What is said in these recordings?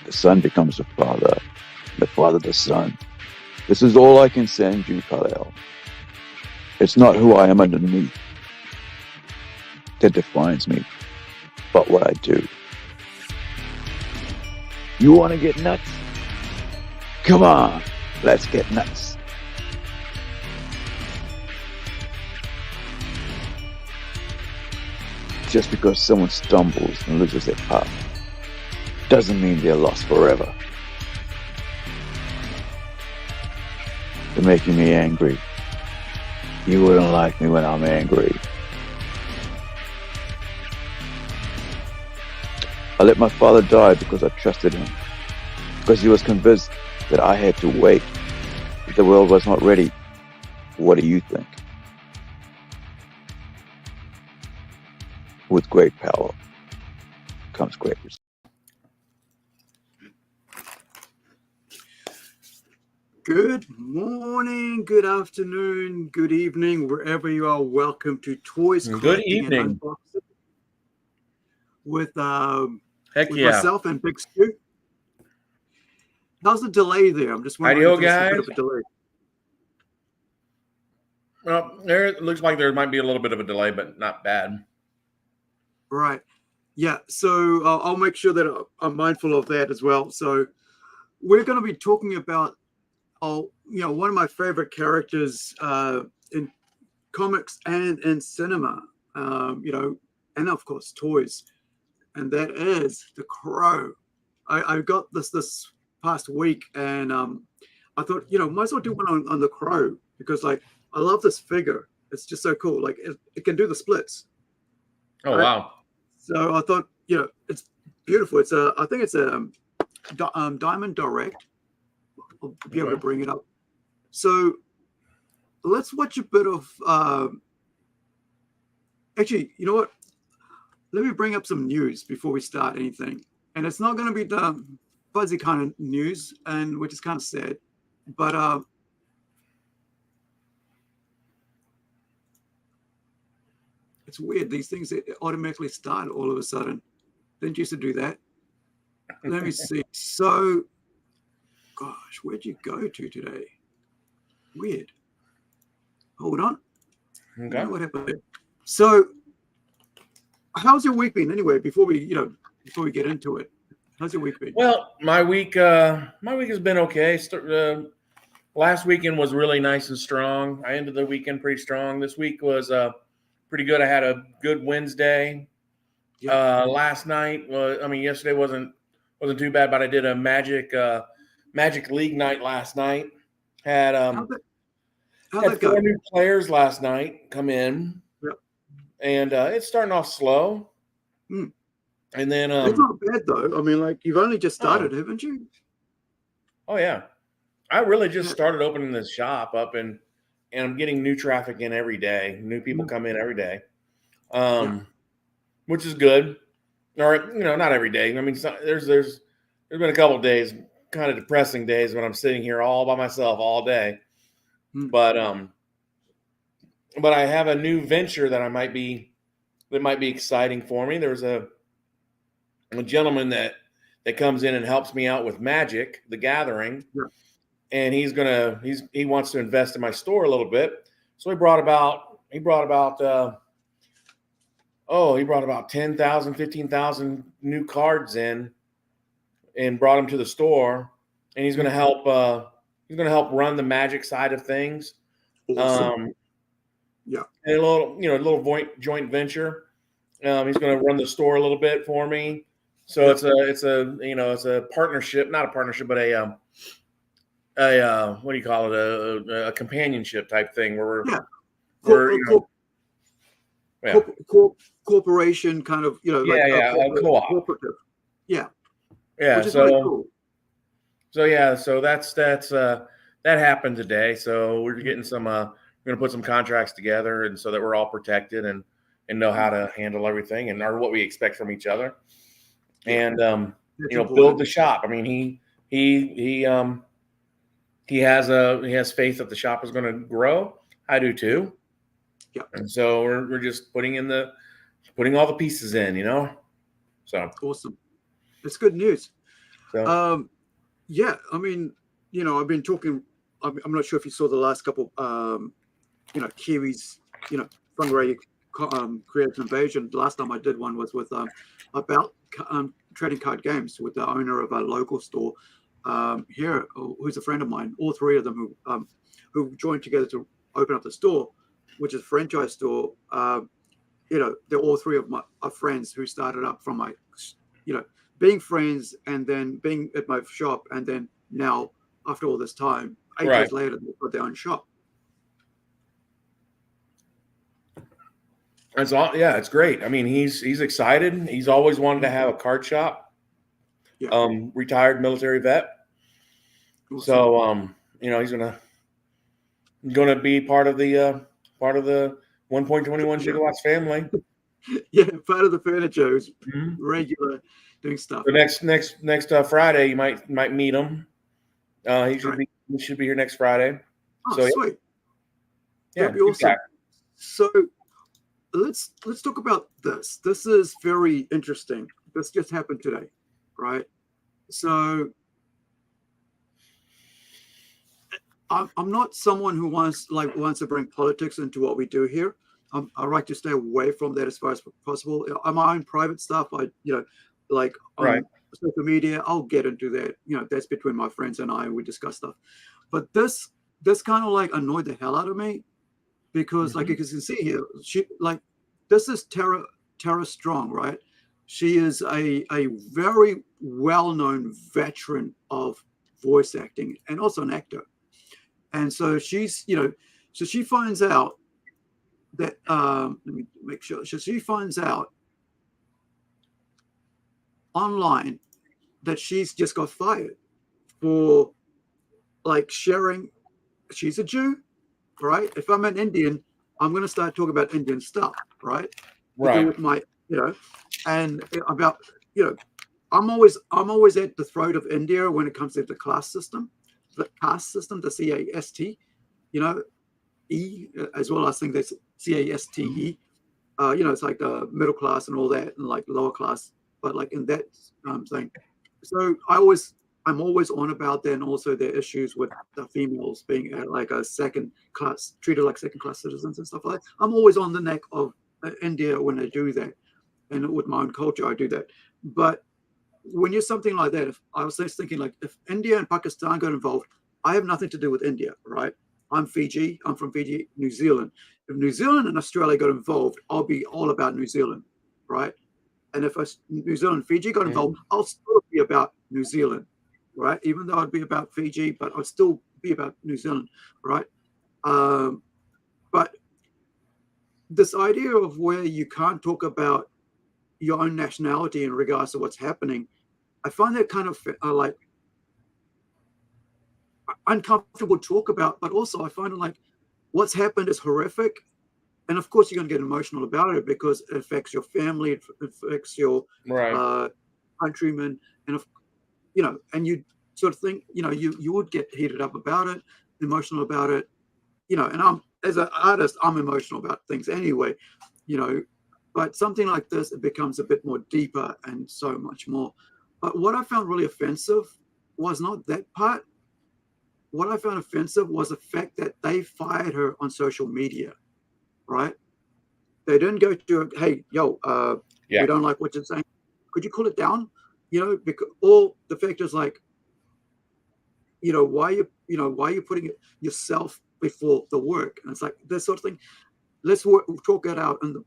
The son becomes the father the son. This is all I can send you, Kal-El. It's not who I am underneath that defines me, but what I do. You want to get nuts? Come on, let's get nuts. Just because someone stumbles and loses their path doesn't mean they're lost forever. You're making me angry. You wouldn't like me when I'm angry. I let my father die because I trusted him. Because he was convinced that I had to wait. That the world was not ready. What do you think? With great power comes great respect. Good morning, good afternoon, good evening, wherever you are. Welcome to Toys Collecting and Unboxing with myself and Big Stu. How's the delay there? I'm just wondering if there's a bit of a delay. Well, it looks like there might be a little bit of a delay, but not bad. Right. Yeah. So I'll make sure that I'm mindful of that as well. So we're going to be talking about, one of my favorite characters in comics and in cinema, and of course toys, and that is the Crow. I got this past week, and I thought, might as well do one on the Crow because, I love this figure. It's just so cool. It can do the splits. Oh, right? Wow! So I thought, it's beautiful. It's I think it's a Diamond Direct. I'll be able to bring it up. So let's watch a bit of. Actually, you know what? Let me bring up some news before we start anything. And it's not going to be the fuzzy kind of news, and which is kind of sad. But it's weird. These things automatically start all of a sudden. Didn't used to do that. Let me see. So. Gosh, where'd you go to today? Weird. Hold on. Okay. What happened there? So, how's your week been anyway? Before we get into it, how's your week been? Well, my week has been okay. Last weekend was really nice and strong. I ended the weekend pretty strong. This week was pretty good. I had a good Wednesday. Yeah. Last night yesterday wasn't too bad, but I did a Magic League night last night. Had had 4 new players last night come in. Yep. And it's starting off slow. Hmm. And then it's not bad though. I mean, you've only just started, haven't you? Oh yeah. I really just started opening this shop up, and I'm getting new traffic in every day. New people come in every day. Which is good. Or not every day. I mean, there's been a couple of days, kind of depressing days when I'm sitting here all by myself all day. But I have a new venture that might be exciting for me. There's a gentleman that comes in and helps me out with Magic, the Gathering. Yeah. And he wants to invest in my store a little bit. So he brought about 10,000, 15,000 new cards in and brought them to the store. And he's going to help run the Magic side of things. Awesome. Yeah. And a little joint venture. He's going to run the store a little bit for me. So it's a partnership, not a partnership, but a what do you call it? A companionship type thing where corporation kind of, co-op. Cooperative. Yeah. Yeah. Which is really cool. So that happened today. So we're getting some, we're going to put some contracts together, and so that we're all protected and know how to handle everything and know what we expect from each other. And, build the shop. I mean, he has faith that the shop is going to grow. I do too. Yeah. And so we're just putting all the pieces in, So awesome. It's good news. So. Yeah, I mean, I've been talking. I'm not sure if you saw the last couple, Kiwis, fundraising creative invasion. The last time I did one was with about trading card games with the owner of a local store here, who's a friend of mine. All three of them who joined together to open up the store, which is a franchise store. They're all three of my friends who started up from my, being friends and then being at my shop, and then now after all this time, 8 years later, they've got their own shop. That's all. Yeah, it's great. I mean, he's excited. He's always wanted to have a card shop. Yeah. Retired military vet. Awesome. So he's gonna be part of the 1.21 gigawatts family. Yeah, part of the furniture who's regular doing stuff. The next Friday, you might meet him. He should be here next Friday. Oh, so sweet. Yeah, that'd be awesome. So let's talk about this. This is very interesting. This just happened today, right? So I'm not someone who wants to bring politics into what we do here. I like to stay away from that as far as possible. On my own private stuff, on social media, I'll get into that. That's between my friends and I. We discuss stuff. But this kind of annoyed the hell out of me because, like you can see here, this is Tara Strong, right? She is a very well-known veteran of voice acting and also an actor. And so she's, so she finds out that, let me make sure. So she finds out online that she's just got fired for sharing. She's a Jew, right? If I'm an Indian, I'm going to start talking about Indian stuff, right? Right. To do with my, and about, I'm always at the throat of India when it comes to the caste system, the CAST, E, as well as I think that's CASTE. It's like the middle class and all that, and lower class, but in that thing. So I'm always on about that, and also their issues with the females being a second class, treated like second class citizens and stuff like that. I'm always on the neck of India when they do that, and with my own culture, I do that. But when you're something like that, I was just thinking if India and Pakistan got involved, I have nothing to do with India, right? I'm from Fiji, New Zealand. If New Zealand and Australia got involved, I'll be all about New Zealand, right? And if New Zealand and Fiji got involved, I'll still be about New Zealand, right? Even though I'd be about Fiji, but I'd still be about New Zealand, right? But this idea of where you can't talk about your own nationality in regards to what's happening, I find that kind of uncomfortable to talk about, but also I find it what's happened is horrific. And of course, you're going to get emotional about it because it affects your family, it affects your countrymen, and and you sort of think, you would get heated up about it, emotional about it, And I'm, as an artist, I'm emotional about things anyway, But something like this, it becomes a bit more deeper and so much more. But what I found really offensive was not that part. What I found offensive was the fact that they fired her on social media. Right? They didn't go to her, hey, yo, we don't like what you're saying. Could you cool it down? Because all the fact is why are you putting yourself before the work? And it's this sort of thing. Let's talk it out and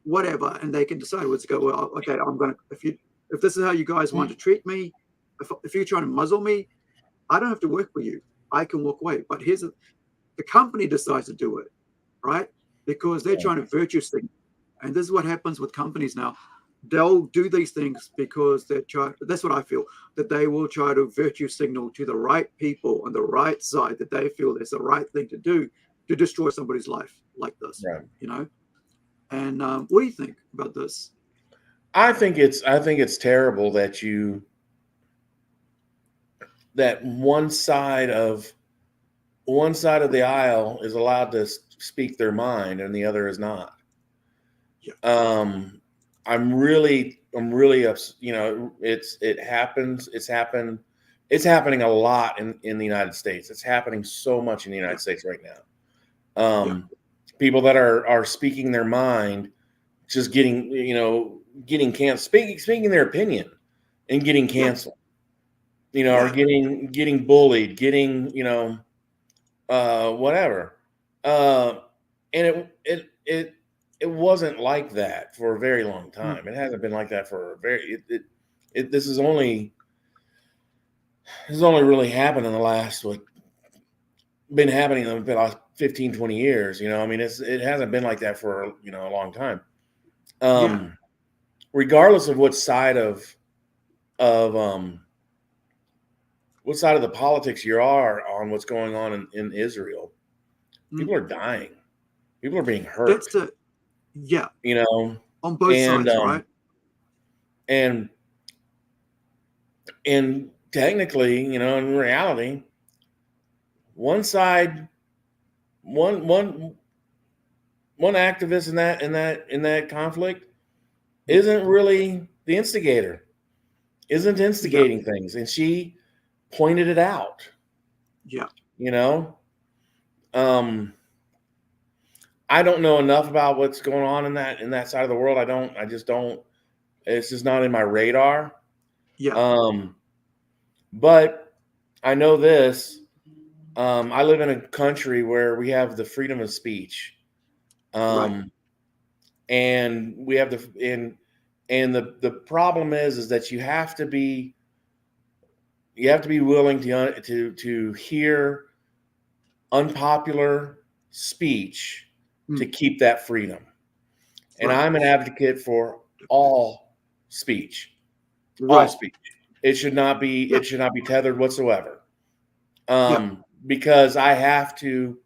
whatever, and they can decide what's go. Well, okay, I'm gonna if this is how you guys want to treat me, if you're trying to muzzle me, I don't have to work for you. I can walk away. But the company decides to do it. Right? Because they're trying to virtue signal. And this is what happens with companies now. They'll do these things because that's what I feel, that they will try to virtue signal to the right people on the right side that they feel is the right thing to do to destroy somebody's life like this. Right. And what do you think about this? I think it's terrible that one side of the aisle is allowed to speak their mind and the other is not. Yeah. I'm really really ups. You know, it happens. It's happened. It's happening a lot in the United States. It's happening so much in the United States right now. People that are speaking their mind, just getting canceled, speaking their opinion and getting canceled. You know, or getting bullied, getting whatever. And it wasn't like that for a very long time. It hasn't been like that for a very. This has only really happened in the last been happening in the last 15, 20 years. You know, I mean, it hasn't been like that for a long time. Regardless of what side of the politics you are on, what's going on in Israel, people are dying. People are being hurt. You know, on both sides, right? And technically, you know, in reality, one side, one activist in that conflict isn't really the instigator, isn't instigating things, and she pointed it out. Yeah. You know, I don't know enough about what's going on in that side of the world. I just don't. It's just not in my radar. Yeah. But I know this. I live in a country where we have the freedom of speech. And we have the problem is that you have to be willing to hear unpopular speech to keep that freedom. And I'm an advocate for all speech. All speech. It should not be tethered whatsoever. Because I have to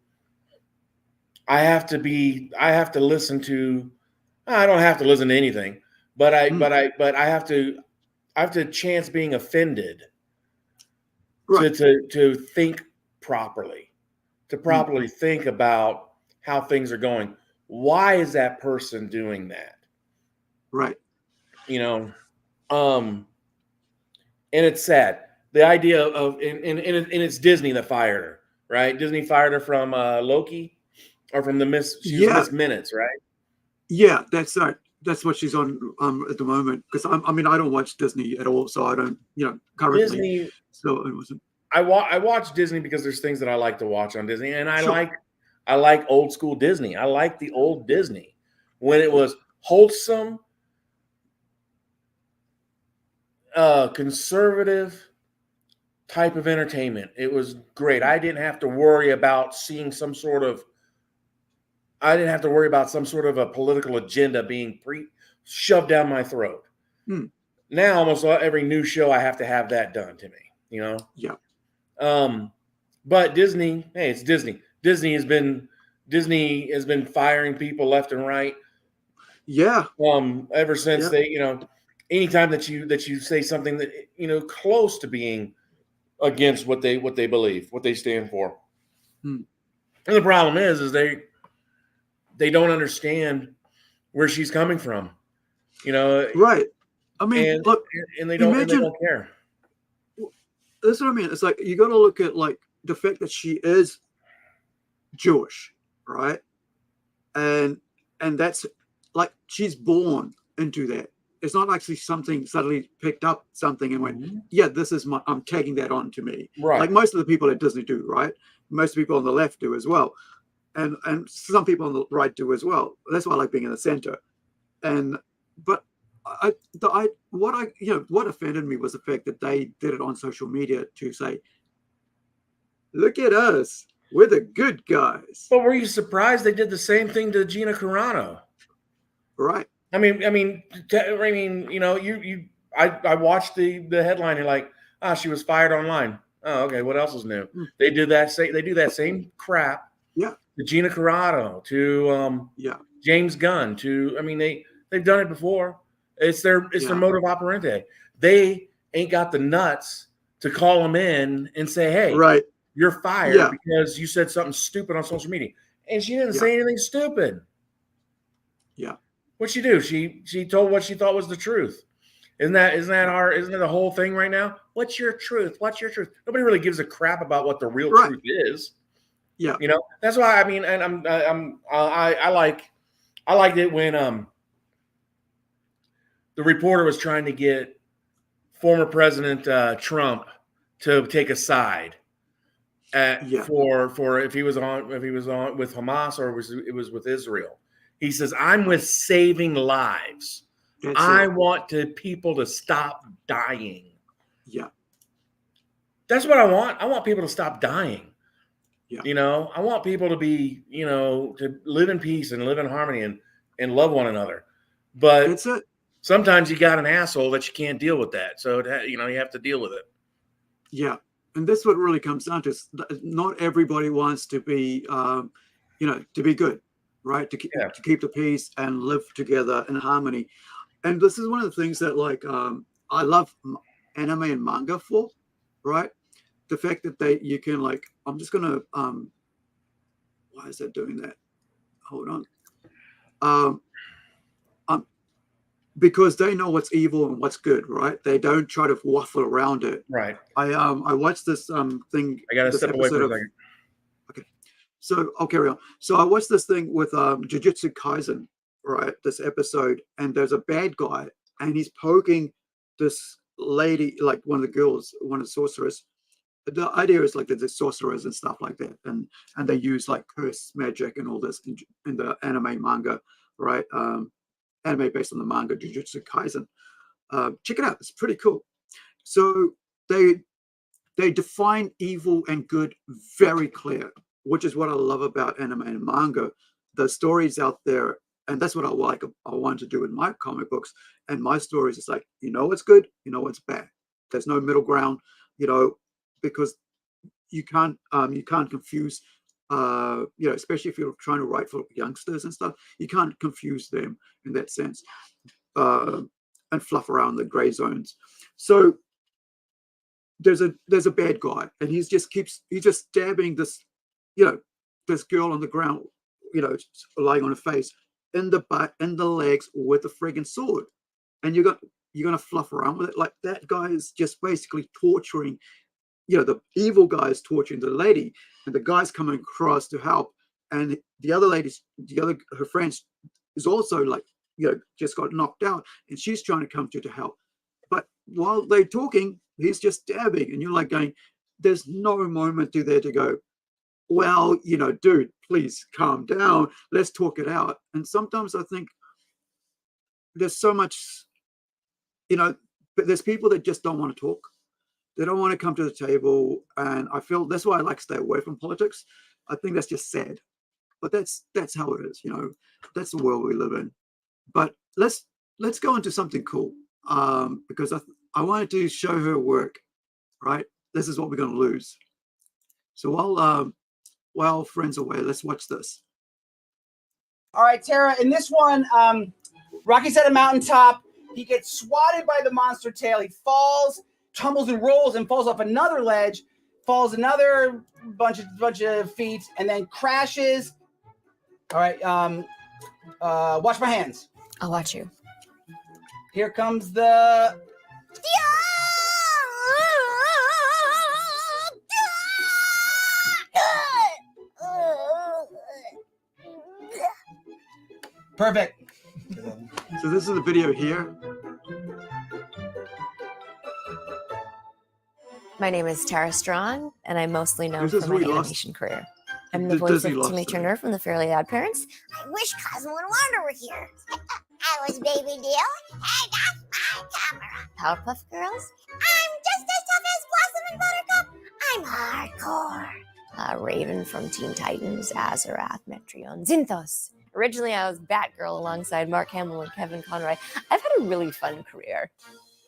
listen to. I don't have to listen to anything, but I have to chance being offended to think properly, to properly think about how things are going. Why is that person doing that? Right. You know, and it's sad. The idea of and it's Disney that fired her, right? Disney fired her from Loki, or from the Miss. She was Miss Minutes, right? Yeah, that's right. That's what she's on at the moment. Because I mean, I don't watch Disney at all, so I don't, currently. Disney. So it wasn't. I watch Disney because there's things that I like to watch on Disney, and I like old school Disney. I like the old Disney when it was wholesome, conservative type of entertainment. It was great. I didn't have to worry about seeing some sort of a political agenda being shoved down my throat. Now almost every new show I have to have that done to me, you know? Yeah. But Disney, hey, it's Disney. Disney has been firing people left and right. Yeah. Ever since they, anytime that you say something that, close to being against what they believe, what they stand for. And the problem is they don't understand where she's coming from. Right. I mean, look, and they don't care. That's what I mean. It's like you got to look at like the fact that she is Jewish, right? And that's like she's born into that. It's not like she's suddenly picked up something and went, yeah, this is I'm tagging that on to me. Right. Like most of the people at Disney do, right? Most people on the left do as well. And some people on the right do as well. That's why I like being in the center. But what offended me was the fact that they did it on social media to say, look at us, we're the good guys. But were you surprised they did the same thing to Gina Carano? Right. I mean, I watched the headline. You're like, she was fired online. Oh, okay. What else is new? They do that same crap. Yeah. To Gina Carano, to James Gunn, they've done it before. It's their modus operandi. They ain't got the nuts to call them in and say, hey, right, you're fired because you said something stupid on social media. And she didn't say anything stupid. Yeah. What'd she do? She told what she thought was the truth. Isn't that the whole thing right now? What's your truth? What's your truth? Nobody really gives a crap about what the real Right. truth is. Yeah. You know, that's why, I mean, and I liked it when the reporter was trying to get former President Trump to take a side for if he was on with Hamas or it was with Israel. He says, "I'm with saving lives. I want people to stop dying." Yeah. That's what I want. I want people to stop dying. Yeah. You know, I want people to be, you know, to live in peace and live in harmony and love one another. But That's it. Sometimes you got an asshole that you can't deal with that. So, you know, you have to deal with it. Yeah. And that's what really comes down to. Not everybody wants to be, you know, to be good, right? To keep the peace and live together in harmony. And this is one of the things that, like, I love anime and manga for, right? The fact that you can, like, I'm just gonna, why is that doing that? Hold on. Because they know what's evil and what's good, right? They don't try to waffle around it. Right. I watched this thing. I gotta step away for a second. Okay. So I'll carry on. So I watched this thing with Jujutsu Kaisen, right? This episode, and there's a bad guy, and he's poking this lady, like one of the girls, one of the sorcerers. The idea is like there's the sorcerers and stuff like that, and they use like curse magic and all this in the anime manga, right? Anime based on the manga Jujutsu Kaisen. Check it out; it's pretty cool. So they define evil and good very clear, which is what I love about anime and manga. The stories out there, and that's what I like. I want to do in my comic books and my stories. It's like, you know what's good, you know what's bad. There's no middle ground, you know, because you can't confuse. You know, especially if you're trying to write for youngsters and stuff, you can't confuse them in that sense, and fluff around the gray zones. So there's a bad guy, and he's just stabbing this, you know, this girl on the ground, you know, lying on her face, in the butt, in the legs, with a friggin' sword, and you're gonna fluff around with it. Like, that guy is just basically torturing, you know, the evil guy is torturing the lady, and the guy's coming across to help, and her friends is also, like, you know, just got knocked out, and she's trying to come to help. But while they're talking, he's just stabbing, and you're like going, there's no moment there to go, well, you know, dude, please calm down. Let's talk it out. And sometimes I think there's so much, you know, but there's people that just don't want to talk. They don't want to come to the table. And I feel that's why I like to stay away from politics. I think that's just sad. But that's how it is, you know. That's the world we live in. But let's go into something cool. Because I wanted to show her work, right? This is what we're going to lose. So while friends away, let's watch this. All right, Tara, in this one, Rocky's at a mountaintop. He gets swatted by the monster tail. He falls, tumbles and rolls, and falls off another ledge, falls another bunch of feet, and then crashes. All right, watch my hands. I'll watch you. Here comes the... Perfect. So this is the video here. My name is Tara Strong, and I'm mostly known for my animation career. I'm the voice of Timmy Turner from the Fairly Odd Parents. I wish Cosmo and Wanda were here. I was Baby Deal, and that's my camera. Powerpuff Girls. I'm just as tough as Blossom and Buttercup. I'm hardcore. Raven from Teen Titans, Azarath, Metreon, Zinthos. Originally, I was Batgirl alongside Mark Hamill and Kevin Conroy. I've had a really fun career.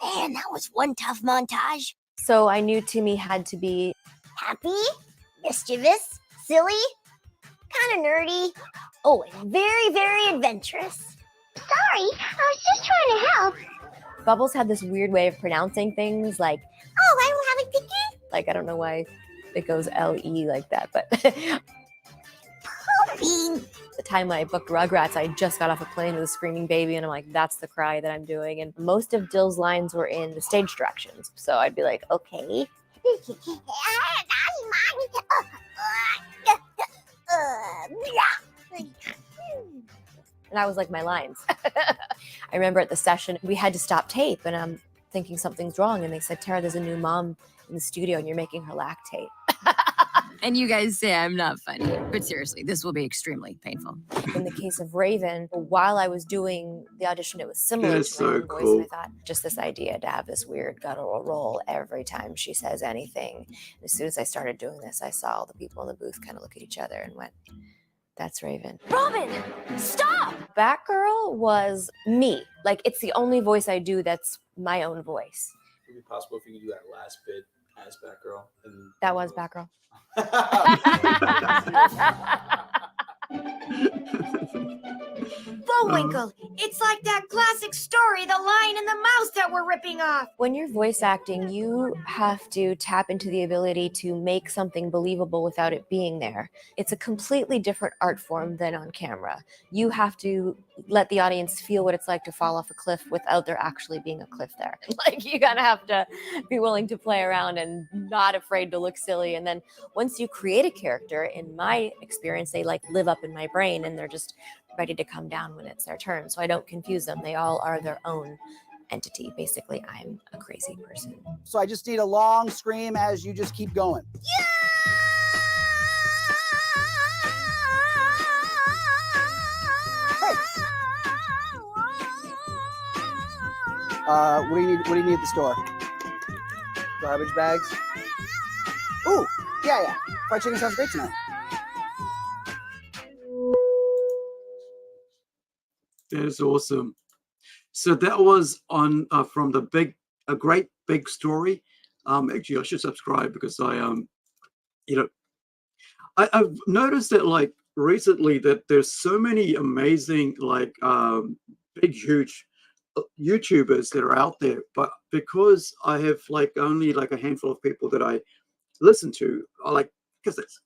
Man, that was one tough montage. So I knew Timmy had to be happy, mischievous, silly, kind of nerdy. Oh, and very, very adventurous. Sorry, I was just trying to help. Bubbles had this weird way of pronouncing things, like, oh, I will have a picnic. Like, I don't know why it goes L-E like that, but... Poop Bean. The time I booked Rugrats, I just got off a plane with a screaming baby, and I'm like, that's the cry that I'm doing. And most of Dill's lines were in the stage directions. So I'd be like, okay. And that was like my lines. I remember at the session, we had to stop tape, and I'm thinking something's wrong. And they said, Tara, there's a new mom in the studio, and you're making her lactate. And you guys say I'm not funny. But seriously, this will be extremely painful. In the case of Raven, while I was doing the audition, it was similar That is to my so own voice. cool. And I thought, just this idea to have this weird guttural roll every time she says anything. And as soon as I started doing this, I saw all the people in the booth kind of look at each other and went, that's Raven. Robin, stop! Batgirl was me. Like, it's the only voice I do that's my own voice. Would it be possible if you could do that last bit as Batgirl? That was Batgirl. Bullwinkle, it's like that classic story, The Lion and the Mouse, that we're ripping off. When you're voice acting, you have to tap into the ability to make something believable without it being there. It's a completely different art form than on camera. You have to let the audience feel what it's like to fall off a cliff without there actually being a cliff there. Like, you gotta have to be willing to play around and not afraid to look silly. And then once you create a character, in my experience, they like live up in my brain and they're just ready to come down when it's their turn. So I don't confuse them. They all are their own entity. Basically, I'm a crazy person. So I just need a long scream as you just keep going. What do you need? What do you need at the store? Garbage bags. Ooh, yeah. Fried chicken sounds great tonight. That is awesome. So that was on from the A Great Big Story. Actually, I should subscribe because I've noticed that like recently that there's so many amazing like big huge YouTubers that are out there, but because I have like only like a handful of people that I listen to, I like, because it's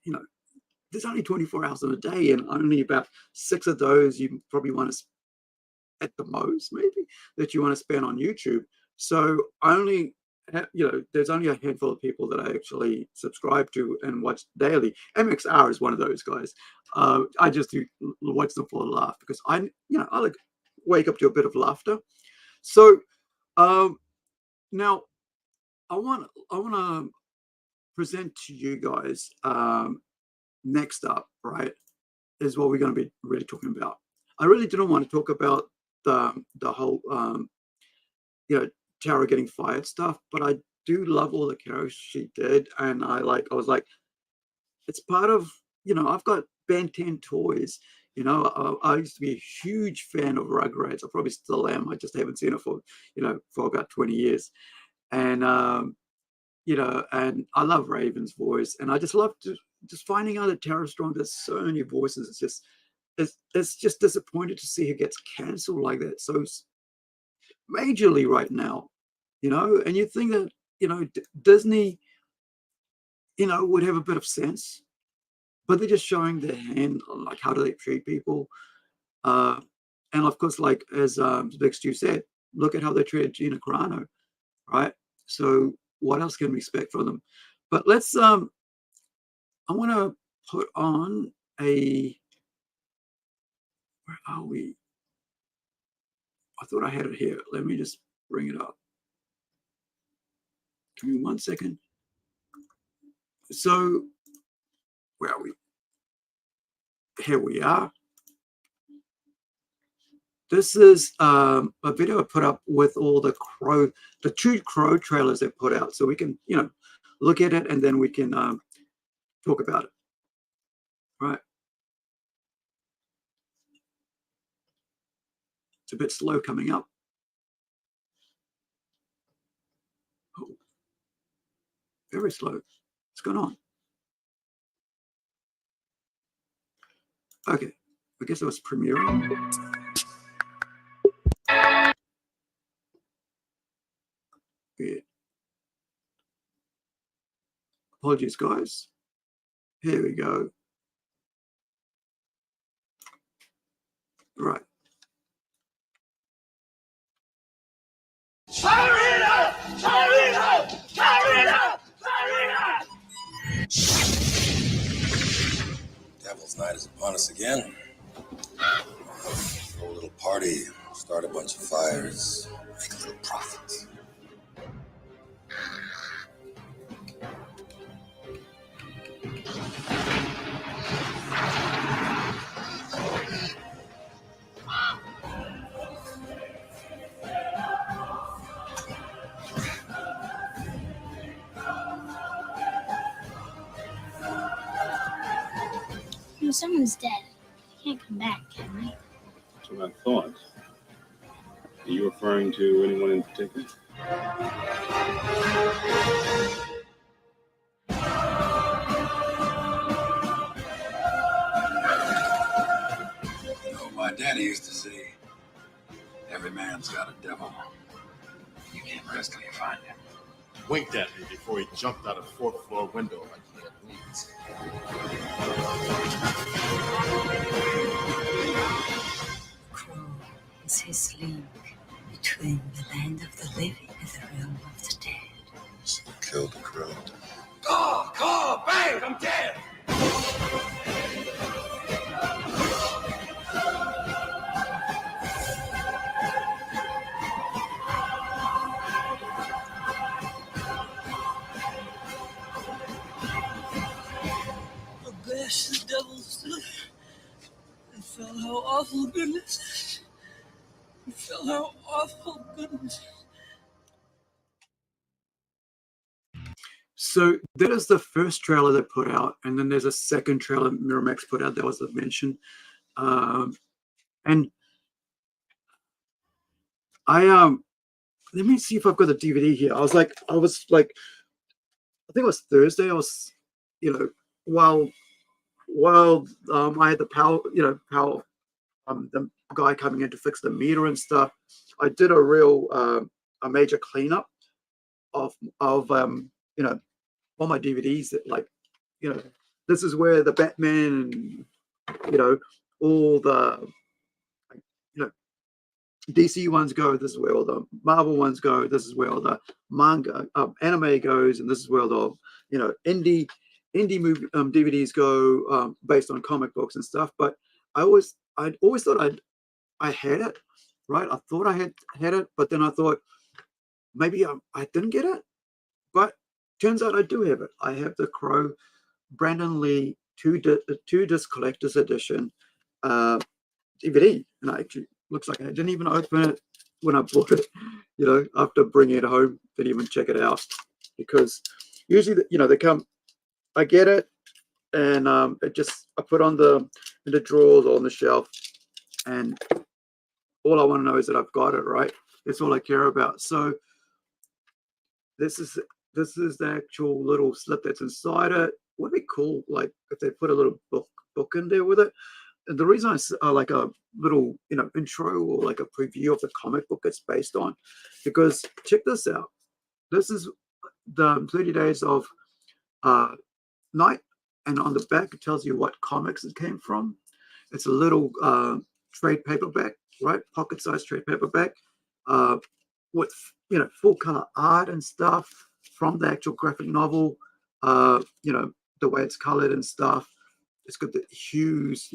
there's only 24 hours in a day, and only about 6 of those you probably want to, at the most maybe, that you want to spend on YouTube. So only there's only a handful of people that I actually subscribe to and watch daily. MXR is one of those guys. I just do watch them for a laugh because I like wake up to a bit of laughter. So now I want to present to you guys next up, right, is what we're going to be really talking about. I really didn't want to talk about the whole Tara getting fired stuff, but I do love all the characters she did, and I was like, it's part of, I've got Ben 10 toys. I used to be a huge fan of Rugrats. I probably still am. I just haven't seen it for about 20 years. And, and I love Raven's voice. And I just love just finding out that Tara Strong does so many voices. It's just disappointed to see her gets canceled like that so majorly right now, and you think that, Disney, would have a bit of sense. But they're just showing their hand on like how do they treat people, and of course, like as Big Stu said, look at how they treated Gina Carano, right? So what else can we expect from them? But let's I want to put on where are we? I thought I had it here. Let me just bring it up. Give me 1 second. So where are we? Here we are. This is a video I put up with all the two Crow trailers they put out, so we can look at it and then we can talk about it. Right? It's a bit slow coming up. Oh, very slow. What's going on? Okay, I guess it was premiering. Yeah. Apologies, guys. Here we go. Right. Devil's Night is upon us again. Throw a little party, start a bunch of fires, make a little profit. You know, someone's dead. He can't come back, can we? That's what I thought. Are you referring to anyone in particular? You know, my daddy used to say, every man's got a devil. You can't rest till you find him. Winked at me before he jumped out a fourth-floor window like he had wings. Crow is his link between the land of the living and the realm of the dead. So kill the crow. Call, bang, I'm dead! Bash the devil stood and felt how awful goodness. And felt how awful goodness. So that is the first trailer they put out, and then there's a second trailer Miramax put out that was mentioned. And I let me see if I've got the DVD here. I was like, I think it was Thursday. I was, while I had the power, the guy coming in to fix the meter and stuff, I did a major cleanup of all my DVDs that this is where the Batman and all the DC ones go, this is where all the Marvel ones go, this is where all the manga anime goes, and this is where all the indie movie DVDs go, based on comic books and stuff. But I'd always thought I had it, right? I thought I had it, but then I thought maybe I didn't get it. But turns out I do have it. I have the Crow Brandon Lee two disc collector's edition DVD, and I actually looks like I didn't even open it when I bought it. After bringing it home, didn't even check it out, because usually they come. I get it, and I put on in the drawers or on the shelf, and all I want to know is that I've got it, right? That's all I care about. So this is the actual little slip that's inside it. Would be cool, like if they put a little book in there with it. And the reason I like a little intro or like a preview of the comic book it's based on, because check this out. This is the 30 Days of Night, and on the back it tells you what comics it came from. It's a little trade paperback, right? Pocket-sized trade paperback, with full color art and stuff from the actual graphic novel. The way it's colored and stuff. It's got the hues,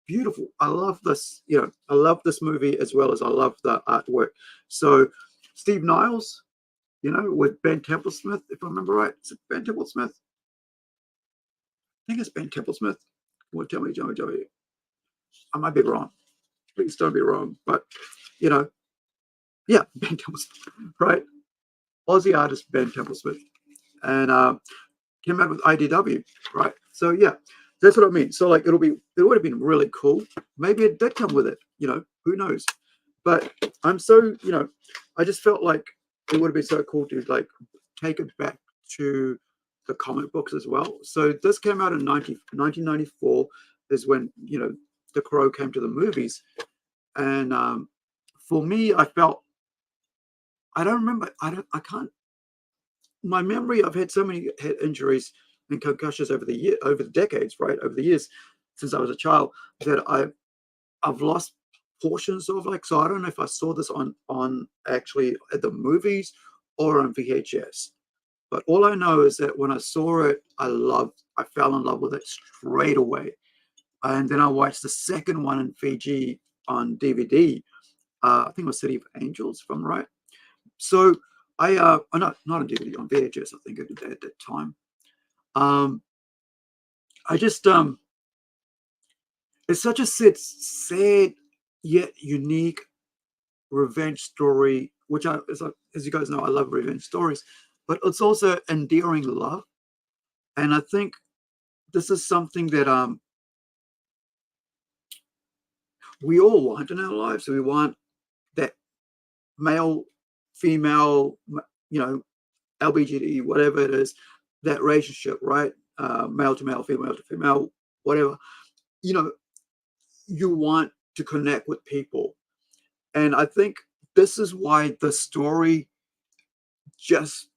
beautiful. I love this. I love this movie as well as I love the artwork. So Steve Niles, with Ben Templesmith, if I remember right. Is it Ben Templesmith? I think it's Ben Templesmith. Well, tell me. I might be wrong. Please don't be wrong. But, yeah, Ben Templesmith, right? Aussie artist Ben Templesmith. And came out with IDW, right? So, yeah, that's what I mean. So, like, it would have been really cool. Maybe it did come with it, who knows? But I'm so, I just felt like it would have been so cool to, like, take it back to the comic books as well. So this came out in 1994 is when, The Crow came to the movies. And for me, I felt, I don't remember, I can't, my memory, I've had so many head injuries and concussions over the decades, right? Over the years since I was a child, that I've lost portions of, like, so I don't know if I saw this on actually at the movies or on VHS. But all I know is that when I saw it, I fell in love with it straight away. And then I watched the second one in Fiji on DVD. I think it was City of Angels, if I'm right. So not on DVD, on VHS, I think I did that at that time. I just, it's such a sad yet unique revenge story, which as you guys know, I love revenge stories, but it's also endearing love. And I think this is something that we all want in our lives. We want that male, female, LBGT, whatever it is, that relationship, right? Male to male, female to female, whatever. You want to connect with people. And I think this is why the story just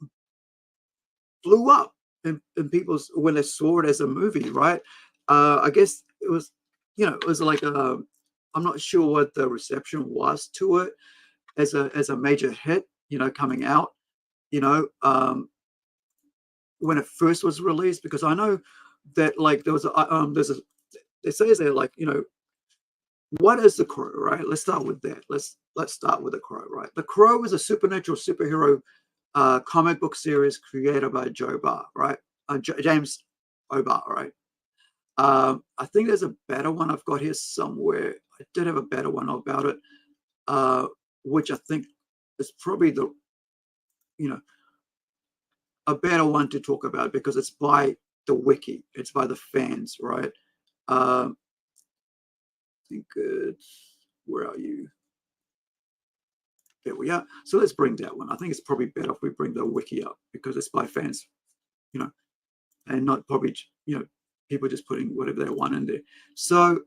blew up in people's, when they saw it as a movie, right? I guess it was, it was like I'm not sure what the reception was to it as a major hit, coming out, when it first was released, because I know that, like, there was they say they're like, what is The Crow, right? Let's start with that. Let's start with The Crow, right? The Crow is a supernatural superhero comic book series created by Joe Barr, right? James O'Barr, right? I think there's a better one I've got here somewhere. I did have a better one about it, which I think is probably a better one to talk about, because it's by the wiki. It's by the fans, right? I think where are you? There we are. So let's bring that one. I think it's probably better if we bring the wiki up, because it's by fans, and not probably, people just putting whatever they want in there. So,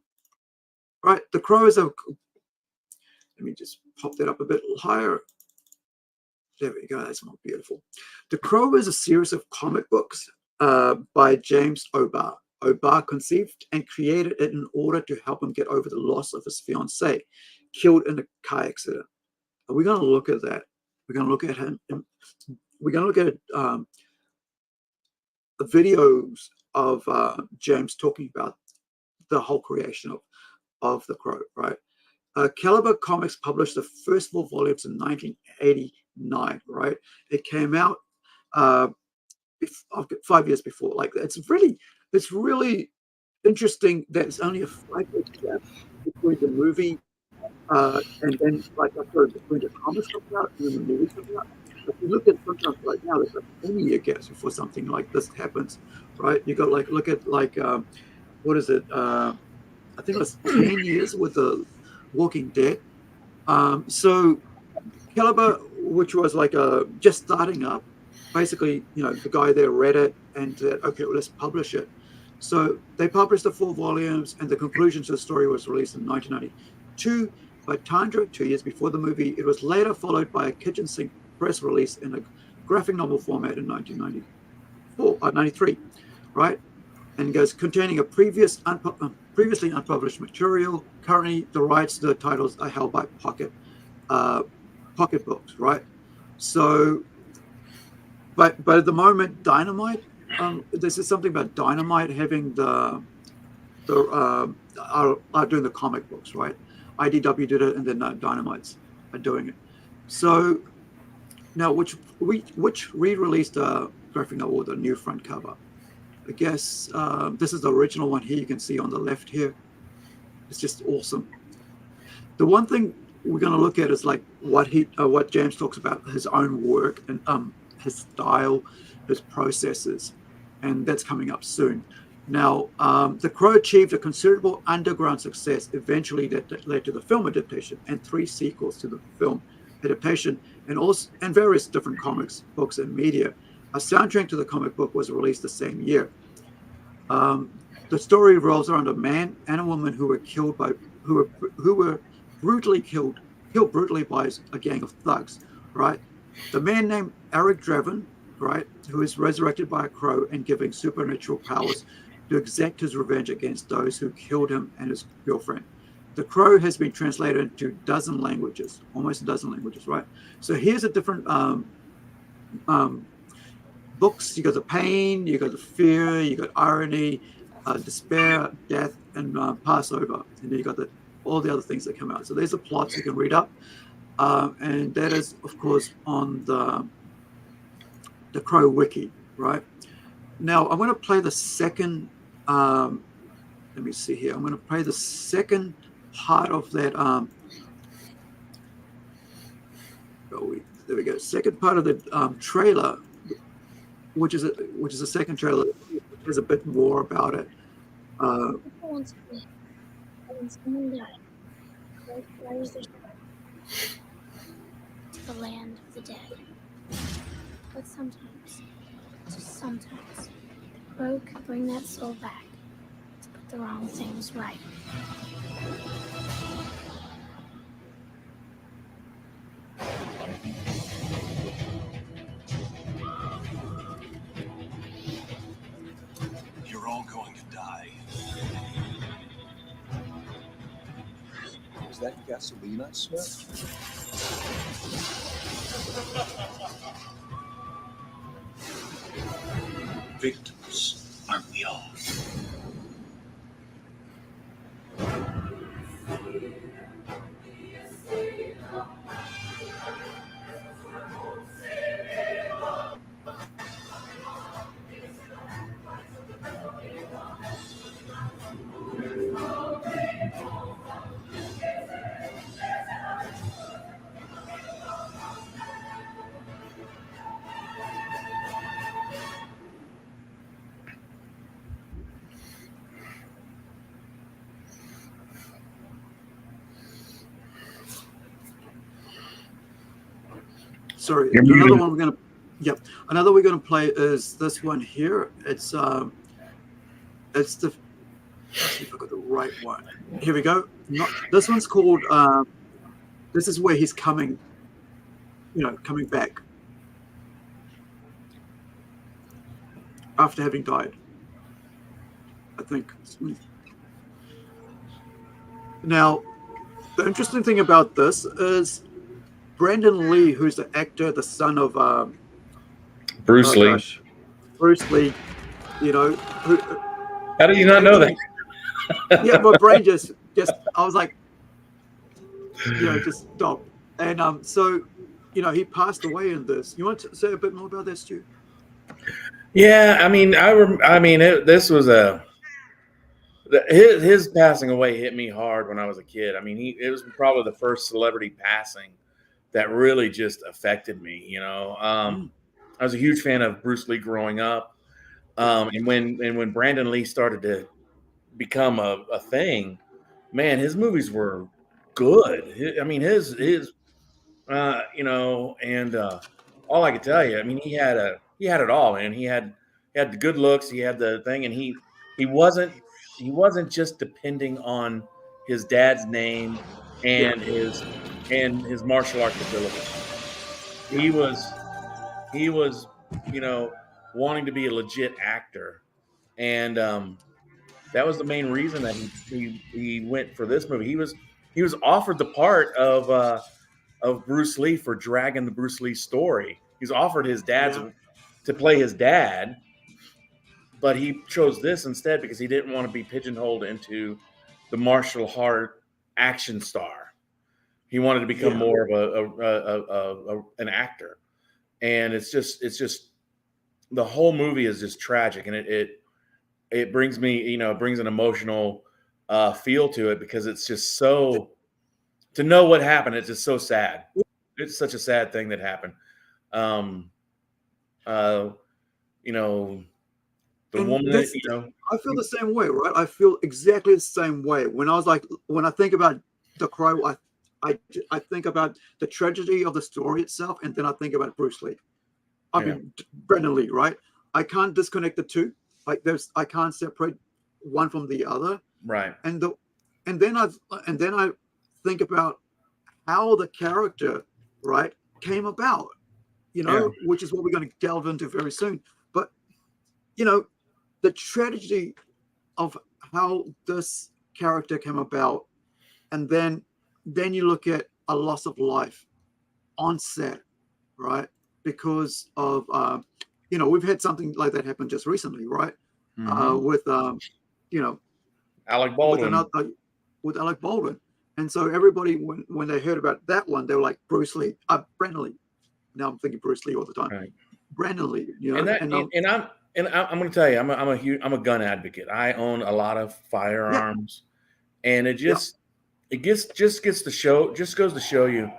right, The Crow is let me just pop that up a bit higher. There we go. That's more beautiful. The Crow is a series of comic books by James O'Barr. O'Barr conceived and created it in order to help him get over the loss of his fiancée, killed in a car accident. And we're going to look at that. We're going to look at him. We're going to look at videos of James talking about the whole creation of The Crow, right? Caliber Comics published the first 4 volumes in 1989, right? It came out 5 years before. Like, it's really interesting that it's only a 5-year gap between the movie and then, like, between the comics coming out and then the movies coming out. If you look at sometimes right now, there's like 20-year gaps before something like this happens, right? You got, like, look at, like, what is it? I think it was 10 years with the Walking Dead. So Caliber, which was like just starting up, basically, the guy there read it and said, okay, well, let's publish it. So they published the 4 volumes, and the conclusion to the story was released in 1992 by Tundra, 2 years before the movie. It was later followed by a kitchen sink press release in a graphic novel format in 1993, right? And goes containing a previously unpublished material. Currently, the rights to the titles are held by Pocket Books, right? So, but at the moment, Dynamite. This is something about Dynamite having are doing the comic books, right? IDW did it, and then Dynamites are doing it. So now, which re-released a graphic novel with a new front cover. I guess this is the original one here. You can see on the left here. It's just awesome. The one thing we're going to look at is like what James talks about, his own work and his style, his processes, and that's coming up soon. Now, The Crow achieved a considerable underground success eventually that led to the film adaptation and 3 sequels to the film adaptation, and various different comics, books, and media. A soundtrack to the comic book was released the same year. The story revolves around a man and a woman who were brutally killed brutally by a gang of thugs, right? The man named Eric Draven, right, who is resurrected by a crow and giving supernatural powers to exact his revenge against those who killed him and his girlfriend. The Crow has been translated into almost a dozen languages, right? So here's a different books. You got the pain, you got the fear, you got irony, despair, death, and Passover. And then you got all the other things that come out. So there's the plots you can read up. And that is, of course, on the Crow Wiki, right? Now, I'm going to play the second, let me see here. I'm going to play the second part of that. There we go. Second part of the trailer, which is a second trailer. There's a bit more about it. The land of the dead. But sometimes, just sometimes, the Crow can bring that soul back to put the wrong things right. You're all going to die. Is that gasoline I smell? Victims, aren't we all? Sorry, another one we're gonna play is this one here. It's the, let's see if I got the right one. Here we go. This one's called this is where he's coming back after having died, I think. Now, the interesting thing about this is Brandon Lee, who's the actor, the son of Bruce Lee. Bruce Lee, How do you not know that? Yeah, my brain just I was like, just stop. And so, he passed away in this. You want to say a bit more about that, Stu? Yeah, I mean, this was his passing away hit me hard when I was a kid. I mean, it was probably the first celebrity passing that really just affected me. I was a huge fan of Bruce Lee growing up, and when Brandon Lee started to become a thing, man, his movies were good. I mean, his and all I could tell you, I mean, he had it all, man. He had the good looks, he had the thing, and he wasn't just depending on his dad's name and his martial arts ability. He was wanting to be a legit actor, and that was the main reason that he went for this movie. He was offered the part of Bruce Lee for Dragon, the Bruce Lee story. He's offered his dad to play his dad, but he chose this instead because he didn't want to be pigeonholed into the martial art action star. He wanted to become more of an actor, and it's just the whole movie is just tragic, and it brings me, it brings an emotional feel to it because it's just so, to know what happened, it's just so sad. It's such a sad thing that happened. The woman that, I feel the same way, right? I feel exactly the same way. When I think about The Crow, I think about the tragedy of the story itself, and then I think about Bruce Lee. I mean, Brandon Lee, right? I can't disconnect the two. I can't separate one from the other. Right. And then I think about how the character, right, came about, which is what we're going to delve into very soon. But, the tragedy of how this character came about and then you look at a loss of life on set, right? Because of we've had something like that happen just recently, right? With Alec Baldwin. With Alec Baldwin. And so everybody, when they heard about that one, they were like, Bruce Lee, Brandon Lee. Now I'm thinking Bruce Lee all the time. Right. Brandon Lee, And I'm going to tell you, I'm a gun advocate. I own a lot of firearms, and it just goes to show you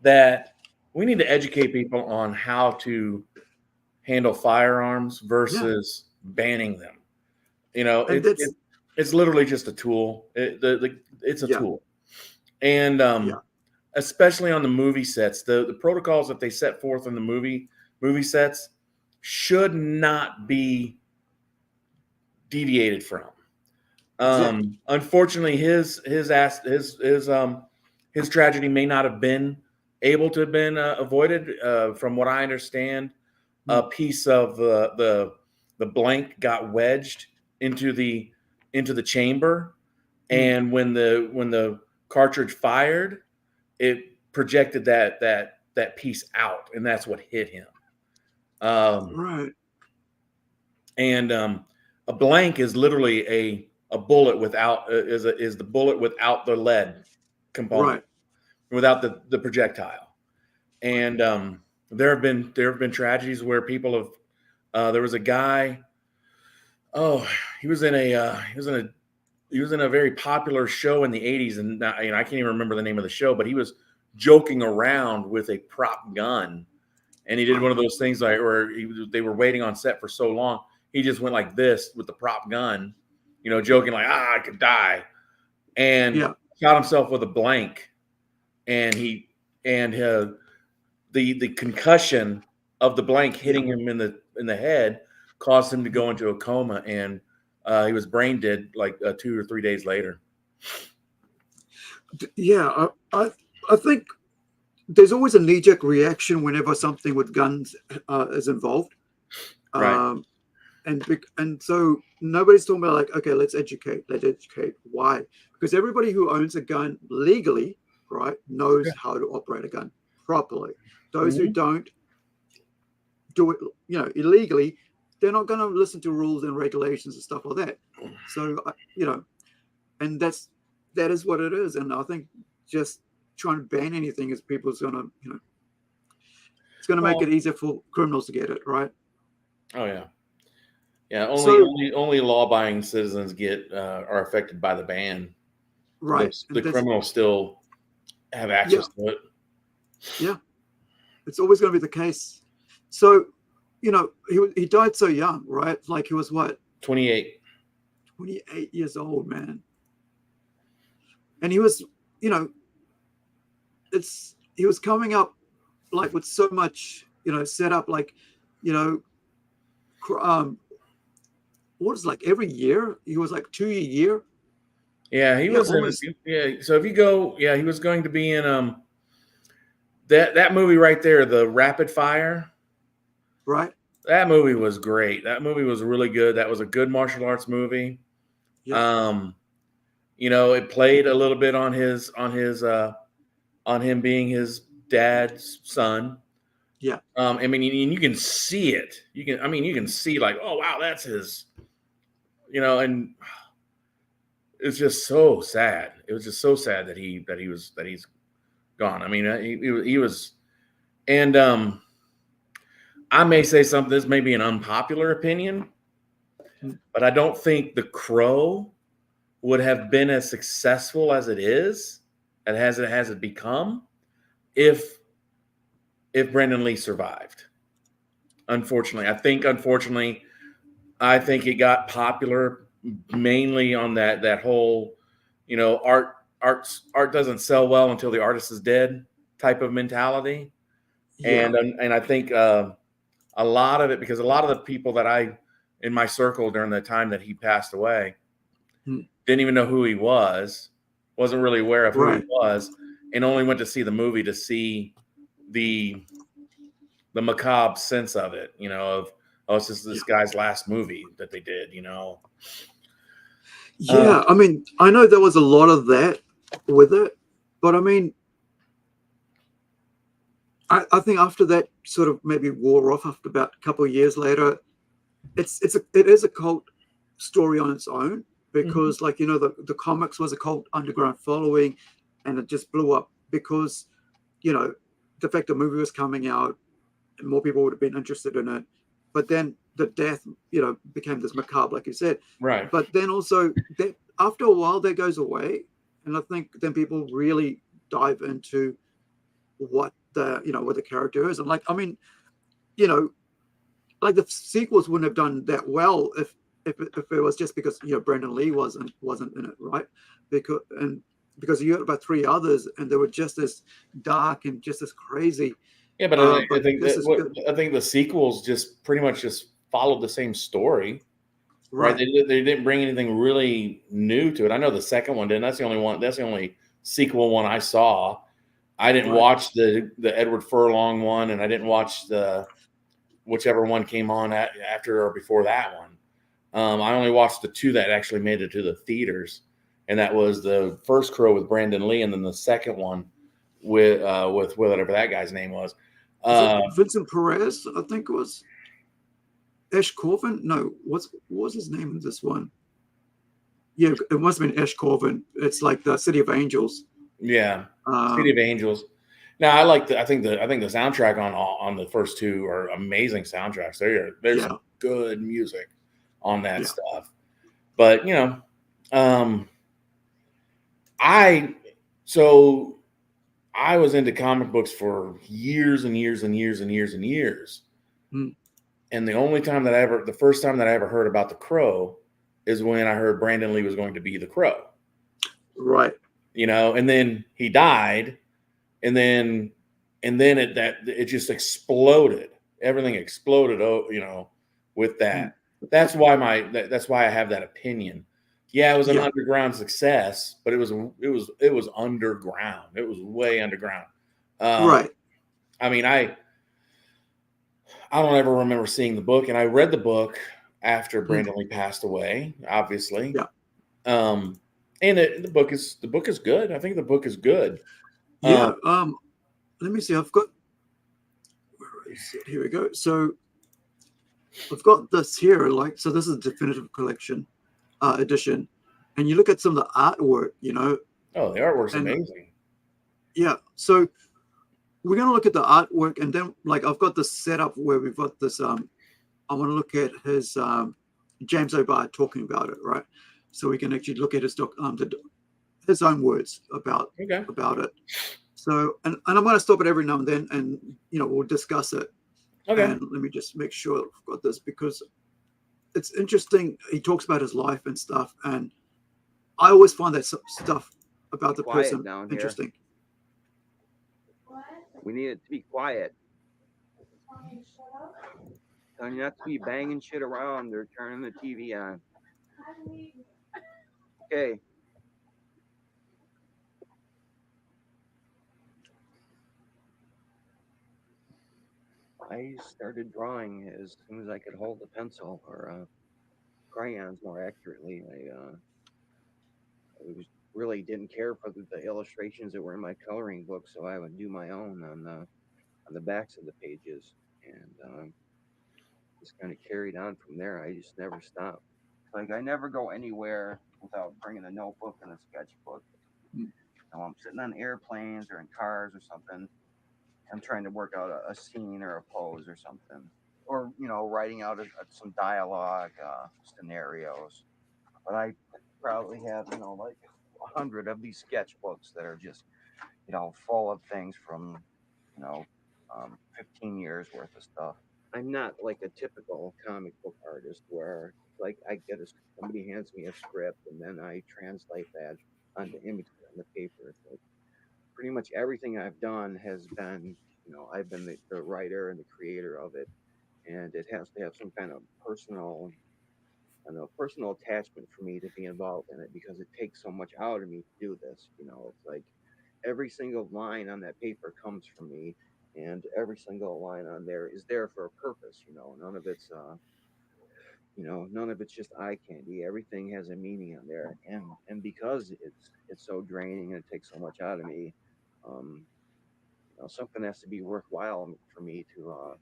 that we need to educate people on how to handle firearms versus banning them. It's literally just a tool. It's a tool. And especially on the movie sets, the protocols that they set forth in the movie sets should not be deviated from. Unfortunately, his tragedy may not have been able to have been avoided. From what I understand, a piece of the blank got wedged into the chamber, and when the cartridge fired, it projected that piece out, and that's what hit him. Right. And a blank is literally a bullet without is the bullet without the lead component, right, without the projectile. And there have been tragedies where people have. There was a guy. Oh, he was in a very popular show in the 80s, and I can't even remember the name of the show, but he was joking around with a prop gun, and he did one of those things like where they were waiting on set for so long, he just went like this with the prop gun, joking like, I could die, and shot himself with a blank, and the concussion of the blank hitting him in the head caused him to go into a coma, and he was brain dead like 2 or 3 days later. Yeah, I think there's always a knee-jerk reaction whenever something with guns is involved. Right. And so nobody's talking about like, okay, let's educate. Why? Because everybody who owns a gun legally, right, knows how to operate a gun properly. Those who don't do it, illegally, they're not going to listen to rules and regulations and stuff like that. So, and that is what it is. And I think just trying to ban anything is people's going to, it's going to make it easier for criminals to get it, right? Oh yeah. Yeah. Only law-abiding citizens are affected by the ban. Right. The criminals still have access to it. Yeah. It's always going to be the case. So, he died so young, right? Like he was what? 28. 28 years old, man. And he was, he was coming up like with so much, set up like, what is like every year? He was like 2 a year. Yeah, he was. So if you go, he was going to be in that movie right there, the Rapid Fire. Right. That movie was great. That movie was really good. That was a good martial arts movie. Yeah. It played a little bit on him being his dad's son. Yeah. You can see it. You can see like, oh wow, that's his. And it's just so sad. It was just so sad that he's gone. I mean, he was, and I may say something. This may be an unpopular opinion, but I don't think The Crow would have been as successful as it is, and as it has become, if Brandon Lee survived. Unfortunately, I think it got popular mainly on that whole, art doesn't sell well until the artist is dead type of mentality. Yeah. And I think a lot of it, because a lot of the people that in my circle during the time that he passed away didn't even know who he wasn't really aware of who he was, and only went to see the movie to see the macabre sense of it, of, oh, it's just this guy's last movie that they did, Yeah, I mean, I know there was a lot of that, with it. But I mean, I think after that sort of maybe wore off after about a couple of years later, it is a cult story on its own because like the comics was a cult underground following, and it just blew up because the fact the movie was coming out and more people would have been interested in it. But then the death became this macabre, like you said. Right. But then also that after a while that goes away, and I think then people really dive into what the character is. And like, I mean, like the sequels wouldn't have done that well if it was just because Brandon Lee wasn't in it, right? Because you had about three others and they were just as dark and just as crazy. Yeah, but I think I think the sequels just pretty much just followed the same story, right? They didn't bring anything really new to it. I know the second one didn't. That's the only one. That's the only sequel one I saw. I didn't watch the Edward Furlong one, and I didn't watch the whichever one came on after or before that one. I only watched the two that actually made it to the theaters, and that was the first Crow with Brandon Lee, and then the second one with whatever that guy's name was. Vincent Perez, I think it was. Ash Corvin? No, what was his name in this one? Yeah, it must have been Ash Corvin. It's like the City of Angels. Yeah, City of Angels. Now I think the soundtrack on the first two are amazing soundtracks. There's some good music on that stuff. But I was into comic books for years and years and years and years and years. And the first time that I ever heard about the Crow is when I heard Brandon Lee was going to be the Crow. Right. And then he died, and then it just exploded. Everything exploded, with that. That's why I have that opinion. Yeah, it was an underground success, but it was underground. It was way underground. Right. I mean, I don't ever remember seeing the book, and I read the book after Brandon Lee passed away, obviously. Yeah. And the book is good. I think the book is good. Yeah. Let me see. I've got. Where is it? Here we go. So I've got this here. So this is a definitive collection edition, and you look at some of the artwork. Oh, the artwork's amazing. Yeah. So we're gonna look at the artwork, and then I've got this setup where we've got this. I want to look at his James O'Barr talking about it, right? So we can actually look at his his own words about it. So and I'm going to stop it every now and then, and we'll discuss it. Okay. And let me just make sure I've got this because it's interesting. He talks about his life and stuff, and I always find that stuff about the person interesting. We need it to be quiet. Telling you not to be banging shit around or turning the TV on. Okay. I started drawing as soon as I could hold a pencil or crayons, more accurately. I really didn't care for the illustrations that were in my coloring book, so I would do my own on the backs of the pages, and just kind of carried on from there. I just never stopped. I never go anywhere without bringing a notebook and a sketchbook. I'm sitting on airplanes or in cars or something. I'm trying to work out a scene or a pose or something, or writing out some dialogue, scenarios. But I probably have 100 of these sketchbooks that are just full of things from 15 years worth of stuff. I'm not like a typical comic book artist where somebody hands me a script and then I translate that onto images on the paper. Pretty much everything I've done has been, I've been the writer and the creator of it, and it has to have some kind of personal attachment for me to be involved in it because it takes so much out of me to do this. It's like every single line on that paper comes from me, and every single line on there is there for a purpose. None of it's none of it's just eye candy. Everything has a meaning on there, and because it's so draining and it takes so much out of me, something has to be worthwhile for me to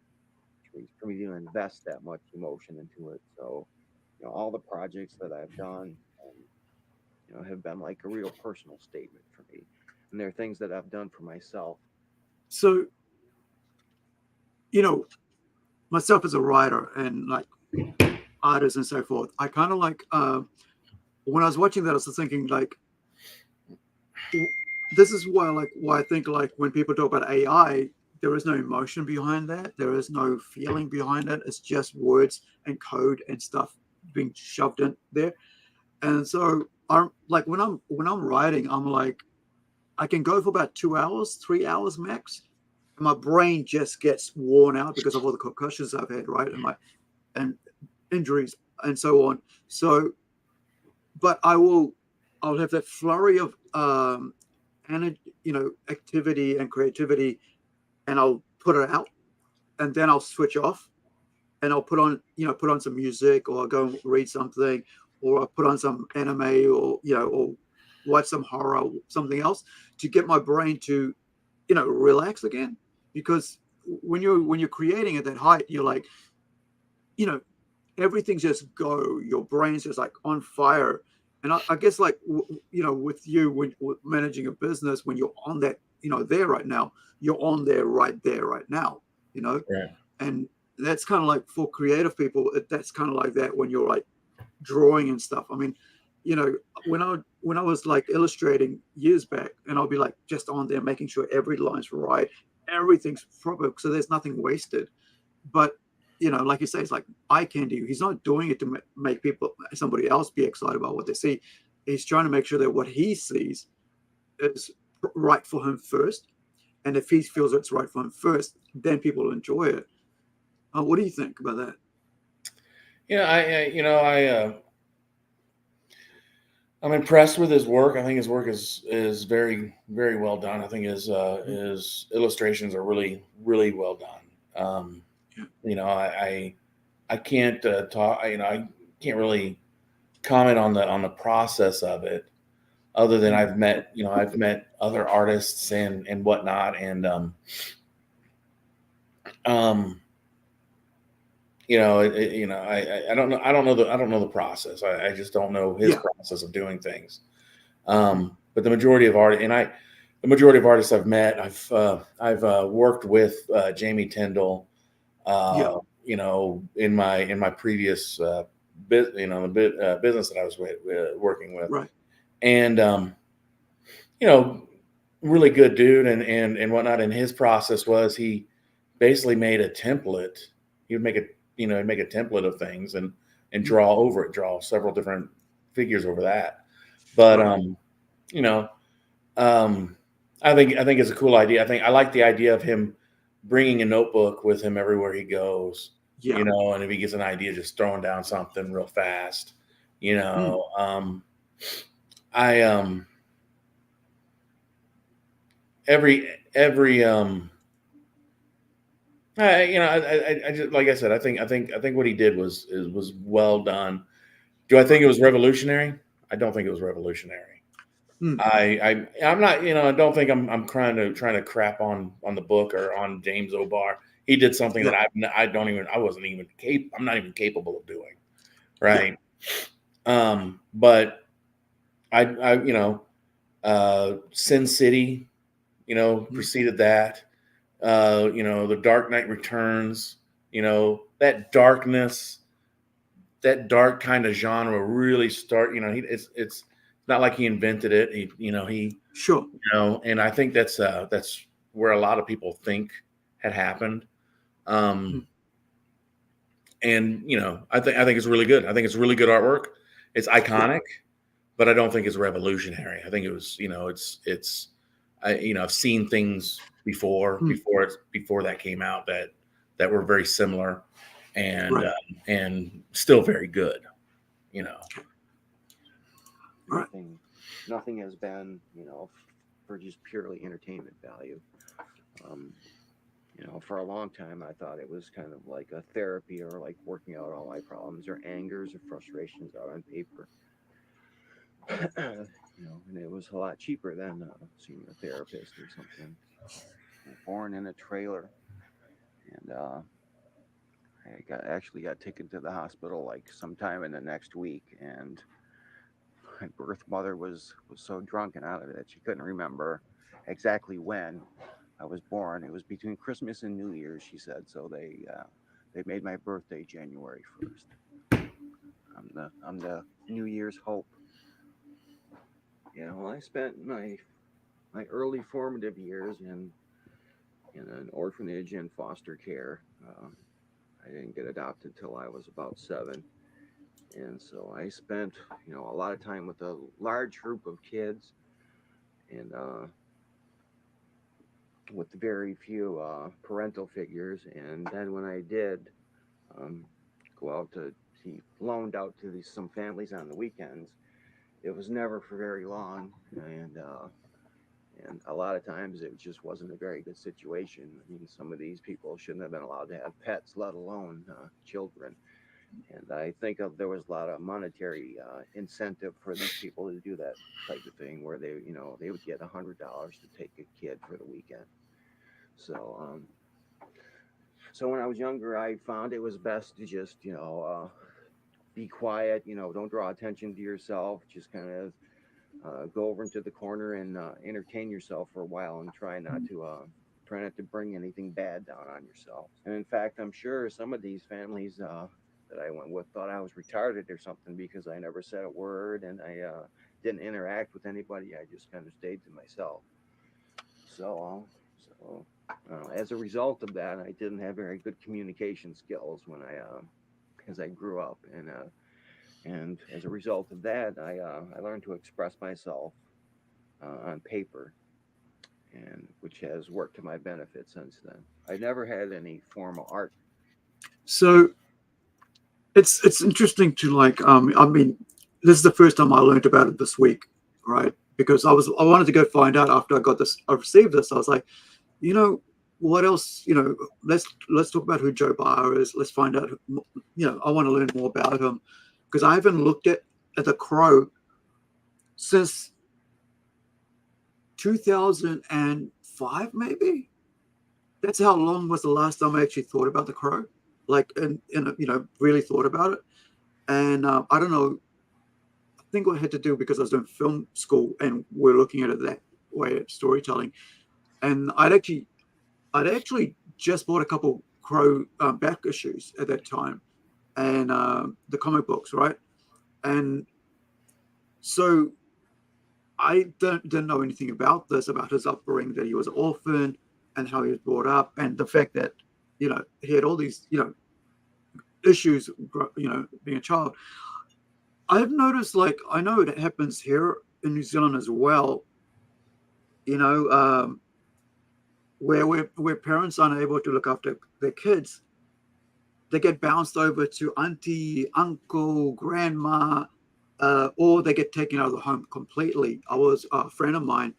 invest that much emotion into it. So, all the projects that I've done, have been like a real personal statement for me, and they're things that I've done for myself. So, myself as a writer and like artist and so forth, I kind of like when I was watching that, I was thinking like, this is why I think like when people talk about AI, there is no emotion behind that. There is no feeling behind it. It's just words and code and stuff being shoved in there. And so I'm like when I'm writing, I'm like I can go for about 2 hours, 3 hours max. And my brain just gets worn out because of all the concussions I've had, right? And injuries and so on. So, but I'll have that flurry of and activity and creativity, and I'll put it out, and then I'll switch off, and I'll put on some music, or I'll go and read something, or I'll put on some anime, or watch some horror, or something else to get my brain to relax again. Because when you're creating at that height, you're like, everything's just go. Your brain's just like on fire. And I guess like with you when managing a business, when you're on that, there right now, you're on there right now, Right. and that's kind of like for creative people. That's kind of like that when you're like drawing and stuff. I mean, when I was like illustrating years back, and I'll be like just on there making sure every line's right, everything's proper, so there's nothing wasted. But like you say, it's like eye candy. He's not doing it to make somebody else be excited about what they see. He's trying to make sure that what he sees is right for him first, and if he feels it's right for him first, then people will enjoy it. What do you think about that? I'm impressed with his work. I think his work is very, very well done. I think his illustrations are really, really well done. I can't talk. I can't really comment on the process of it, other than I've met other artists and whatnot, and I don't know the process. I just don't know his process of doing things. But the majority of artists I've met, I've worked with Jamie Tyndall. In my previous business that I was working with, right? And really good dude and whatnot. And his process was he basically made a template. He would make a template of things and draw several different figures over that. But I think it's a cool idea. I like the idea of him bringing a notebook with him everywhere he goes. And if he gets an idea, just throwing down something real fast. I just, like I said, I think what he did was well done. Do I think it was revolutionary? I don't think it was revolutionary. I'm not, I don't think I'm trying to crap on the book or on James O'Barr. He did something that I'm not even capable of doing. Right. But Sin City, preceded that. The Dark Knight Returns, that darkness, that dark kind of genre really it's not like he invented it. He sure. And I think that's where a lot of people think had happened. And I think it's really good. I think it's really good artwork. It's iconic, but I don't think it's revolutionary. I think it was, I've seen things before that came out that were very similar and and still very good. Nothing has been, for just purely entertainment value. You know, for a long time, I thought it was kind of like a therapy or like working out all my problems or angers or frustrations out on paper. You know, and it was a lot cheaper than seeing a therapist or something. I was born in a trailer, and actually got taken to the hospital like sometime in the next week, and my birth mother was so drunk and out of it that she couldn't remember exactly when I was born. It was between Christmas and New Year's, she said. So they made my birthday January 1st. I'm the New Year's hope. You know, I spent my early formative years in an orphanage and foster care. I didn't get adopted till I was about 7. And so I spent, you know, a lot of time with a large group of kids, and with very few parental figures. And then when I did go out to be loaned out to some families on the weekends, it was never for very long, and a lot of times it just wasn't a very good situation. I mean, some of these people shouldn't have been allowed to have pets, let alone children. And I think there was a lot of monetary incentive for these people to do that type of thing, where they would get $100 to take a kid for the weekend. So, so when I was younger, I found it was best to just, be quiet. You know, don't draw attention to yourself. Just kind of go over into the corner and entertain yourself for a while, and try not to bring anything bad down on yourself. And in fact, I'm sure some of these families that I went with thought I was retarded or something, because I never said a word, and I didn't interact with anybody. I just kind of stayed to myself. So as a result of that, I didn't have very good communication skills as I grew up, and as a result of that, I learned to express myself on paper, and which has worked to my benefit since then. I never had any formal art. So it's interesting to I mean, this is the first time I learned about it this week, right? Because I wanted to go find out after I received this. I was like, what else? Let's talk about who Joe Barr is. Let's find out. I want to learn more about him, because I haven't looked at The Crow since 2005, maybe. That's how long was the last time I actually thought about The Crow, and really thought about it. And I don't know. I think what I had to do, because I was doing film school and we're looking at it that way at storytelling. And I'd actually just bought a couple Crow back issues at that time, and the comic books, right? And so I didn't know anything about his upbringing, that he was an orphan, and how he was brought up, and the fact that he had all these issues, being a child. I've noticed, I know it happens here in New Zealand as well, where parents aren't able to look after their kids. They get bounced over to auntie, uncle, grandma, or they get taken out of the home completely. I was a friend of mine.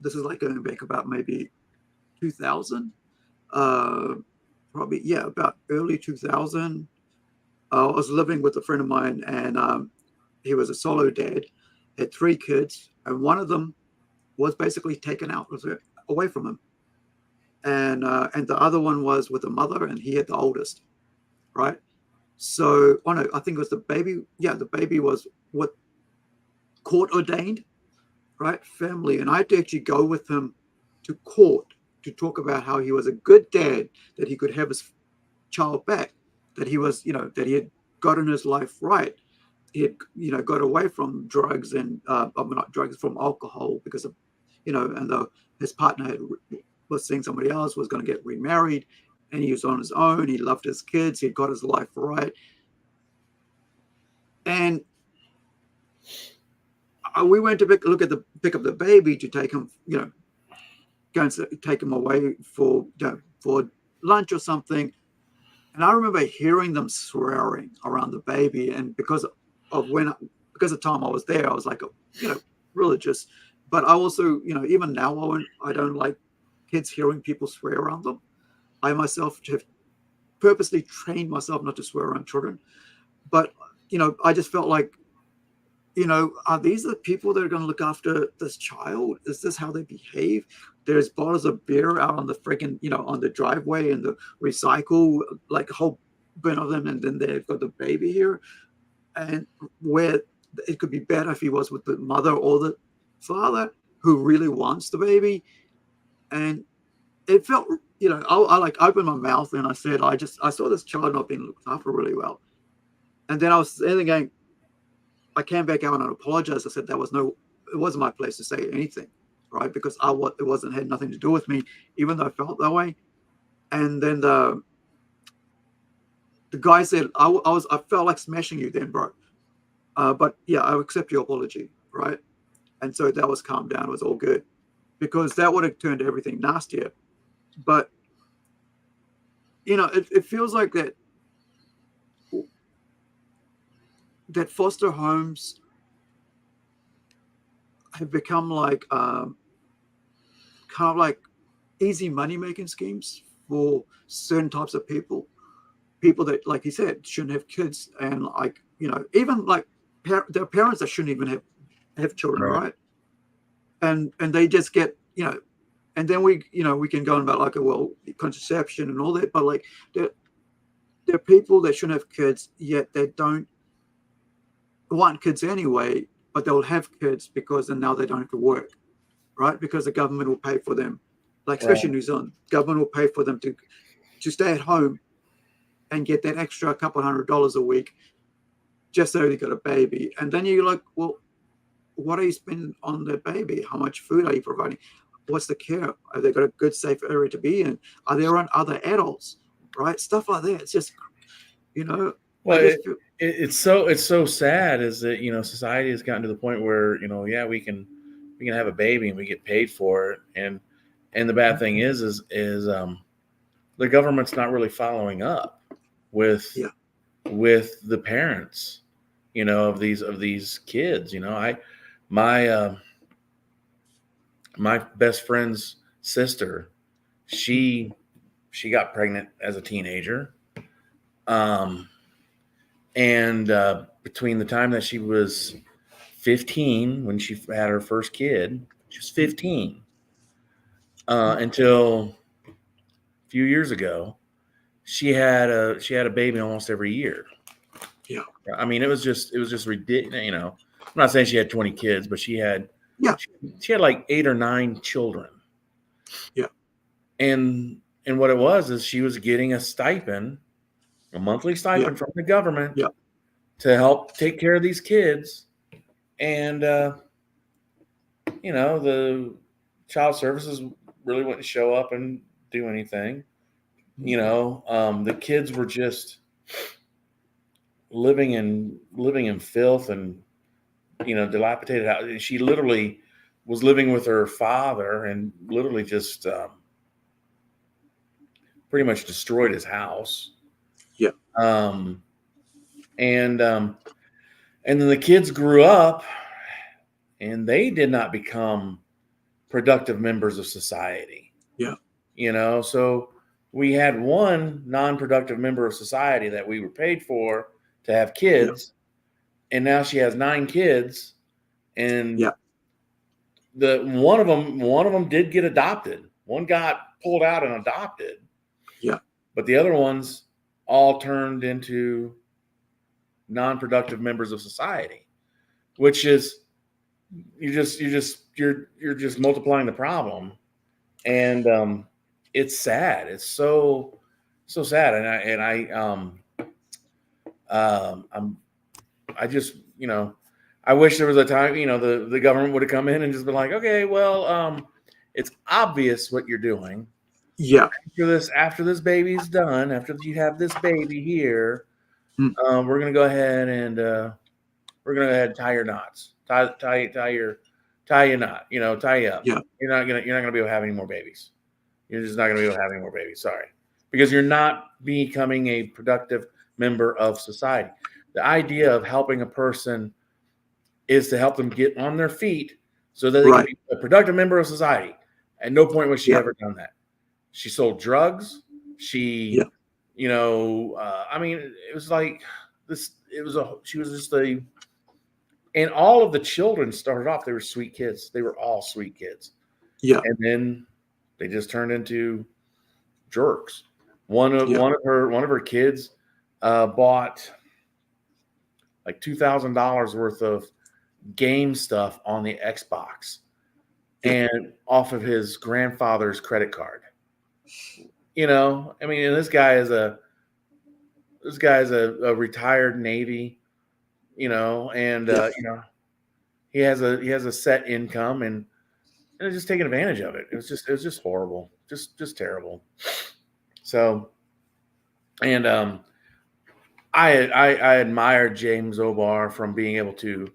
This is going back about maybe 2000, probably, yeah, about early 2000. I was living with a friend of mine, and he was a solo dad, had 3 kids, and one of them was basically taken out away from him. And the other one was with a mother, and he had the oldest, right? So, no, I think it was the baby. Yeah, the baby was what court ordained, right? Family. And I had to actually go with him to court to talk about how he was a good dad, that he could have his child back, that he was, that he had gotten his life right. He had, got away from drugs and, not drugs, from alcohol, because of, and his partner was seeing somebody else, was going to get remarried, and he was on his own. He loved his kids. He'd got his life right. And we went to pick up the baby to take him, go and take him away for lunch or something. And I remember hearing them swearing around the baby. And because of the time I was there, I was religious. But I also, even now, I don't like kids hearing people swear around them. I myself have purposely trained myself not to swear around children. But, I just felt like, are these the people that are going to look after this child? Is this how they behave? There's bottles of beer out on the freaking, on the driveway and the recycle, like a whole bin of them. And then they've got the baby here. And where it could be better if he was with the mother or the father who really wants the baby. And it felt, I opened my mouth and I said, I saw this child not being looked after really well. And then I was thinking, I came back out and I apologized. I said it wasn't my place to say anything, right? Because it had nothing to do with me, even though I felt that way. And then the guy said, I felt like smashing you then, bro. But yeah, I accept your apology, right? And so that was calmed down. It was all good, because that would have turned everything nastier. But it feels like that foster homes have become like kind of like easy money making schemes for certain types of people that, like you said, shouldn't have kids, and even like their parents that shouldn't even have children, right? And they just get, and then we can go on about like, well, contraception and all that, but like there are people that shouldn't have kids, yet they don't want kids anyway, but they'll have kids because then now they don't have to work, right? Because the government will pay for them, like especially in New Zealand, government will pay for them to stay at home and get that extra couple $100 a week just so they got a baby. And then you're like, well, what are you spending on the baby? How much food are you providing? What's the care? Have they got a good, safe area to be in? Are they around other adults, right? Stuff like that. It's just, Well, it's so sad is that, society has gotten to the point where, we can have a baby and we get paid for it. And the bad thing is the government's not really following up with the parents, of these kids. My best friend's sister, she got pregnant as a teenager. And between the time that she was 15, when she had her first kid, she was 15, until a few years ago, she had a baby almost every year. Yeah. I mean, it was just ridiculous. I'm not saying she had 20 kids, but she had like 8 or 9 children. Yeah. And what it was is she was getting a stipend, a monthly stipend from the government to help take care of these kids. And, the child services really wouldn't show up and do anything. The kids were just living in filth and, dilapidated house. She literally was living with her father and literally just pretty much destroyed his house. Yeah. And then the kids grew up and they did not become productive members of society. Yeah. So we had one non-productive member of society that we were paid for to have kids. Yeah. And now she has 9 kids, and one of them did get adopted. One got pulled out and adopted. Yeah. But the other ones all turned into non-productive members of society, which is you're just multiplying the problem. And it's sad. It's so sad. I wish there was a time, the government would have come in and just been like, okay, well, it's obvious what you're doing. Yeah. After this baby's done, after you have this baby here, we're going to go ahead and tie your knots, tie your knot, tie you up. Yeah. You're not going to be able to have any more babies. You're just not going to be able to have any more babies. Sorry. Because you're not becoming a productive member of society. The idea of helping a person is to help them get on their feet so that they can be a productive member of society. At no point was she Yeah. ever done that. She sold drugs. She, Yeah. I mean, it was like this. She was just and all of the children started off, they were sweet kids. They were all sweet kids. Yeah. And then they just turned into jerks. One of her kids bought like $2,000 worth of game stuff on the Xbox and off of his grandfather's credit card. I mean, and this guy is a retired Navy, and he has a set income, and they're just taking advantage of it. It was just horrible, just terrible. So, and I admire James O'Barr from being able to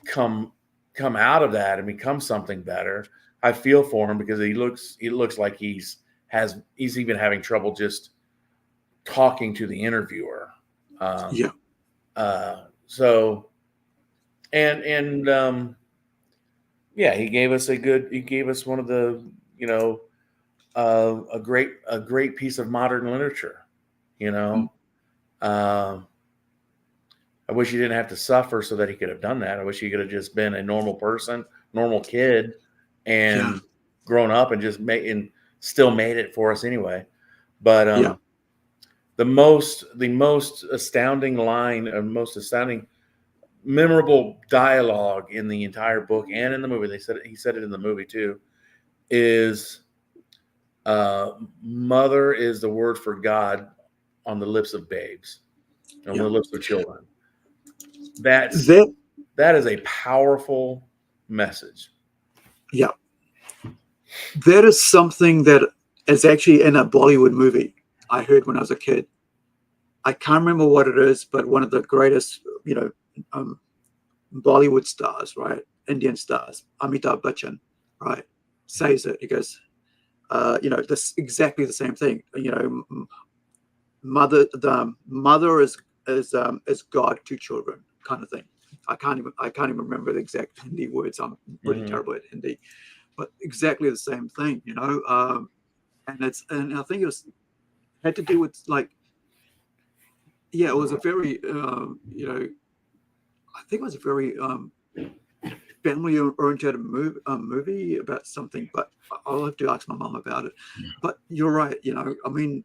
come out of that and become something better. I feel for him because he looks like he's even having trouble just talking to the interviewer. So, and he gave us one of the, a great piece of modern literature, I wish he didn't have to suffer so that he could have done that. I wish he could have just been a normal person, normal kid, and grown up and just still made it for us anyway. But the most astounding line, or most astounding, memorable dialogue in the entire book and in the movie, he said it in the movie too, is mother is the word for God on the lips of babes, on the lips of children. That is a powerful message. Yeah. That is something that is actually in a Bollywood movie I heard when I was a kid. I can't remember what it is, but one of the greatest, Bollywood stars, right? Indian stars, Amitabh Bachchan, right? Says it. He goes, this exactly the same thing. The mother is God to children, kind of thing. I can't even remember the exact Hindi words. I'm pretty terrible at Hindi, but exactly the same thing, and I think it had to do with it was a very I think it was a very family-oriented movie about something, but I'll have to ask my mom about it. But you're right, I mean,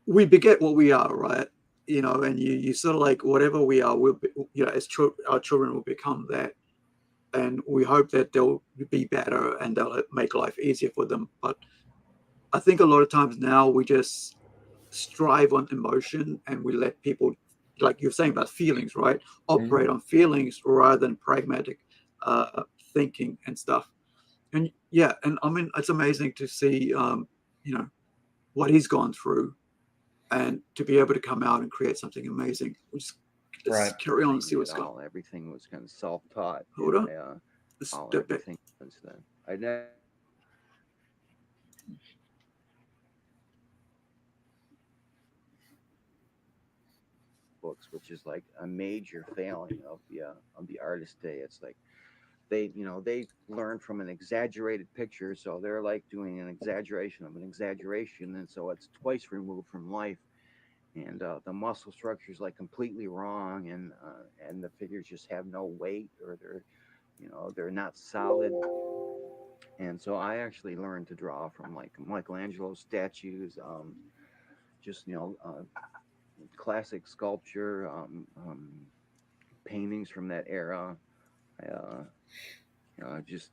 we beget what we are, right? And you sort of like whatever we are, we'll be, as our children will become that, and we hope that they'll be better and they'll make life easier for them. But I think a lot of times now we just strive on emotion and we let people, like you're saying about feelings, right? Operate on feelings rather than pragmatic thinking and stuff. And and I mean, it's amazing to see, what he's gone through, and to be able to come out and create something amazing. We'll just carry on and see what's going on. Everything was kind of self-taught. Hold on. Everything since then. I never books, which is like a major failing of the artist day. It's like they learn from an exaggerated picture, so they're like doing an exaggeration of an exaggeration, and so it's twice removed from life. And the muscle structure is like completely wrong, and the figures just have no weight, or they're not solid. And so I actually learned to draw from like Michelangelo's statues, just classic sculpture, paintings from that era. I just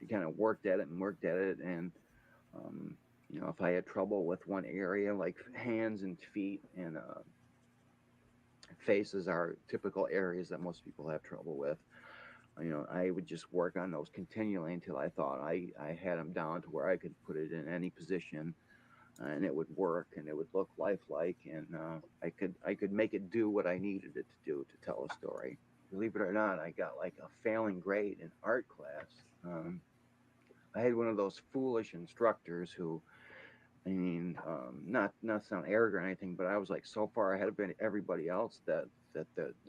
kind of worked at it, and if I had trouble with one area, like hands and feet and faces are typical areas that most people have trouble with. I would just work on those continually until I thought I had them down to where I could put it in any position, and it would work, and it would look lifelike, and I could make it do what I needed it to do to tell a story. Believe it or not, I got like a failing grade in art class. I had one of those foolish instructors who I mean, not sound arrogant or anything, but I was like so far ahead of everybody else that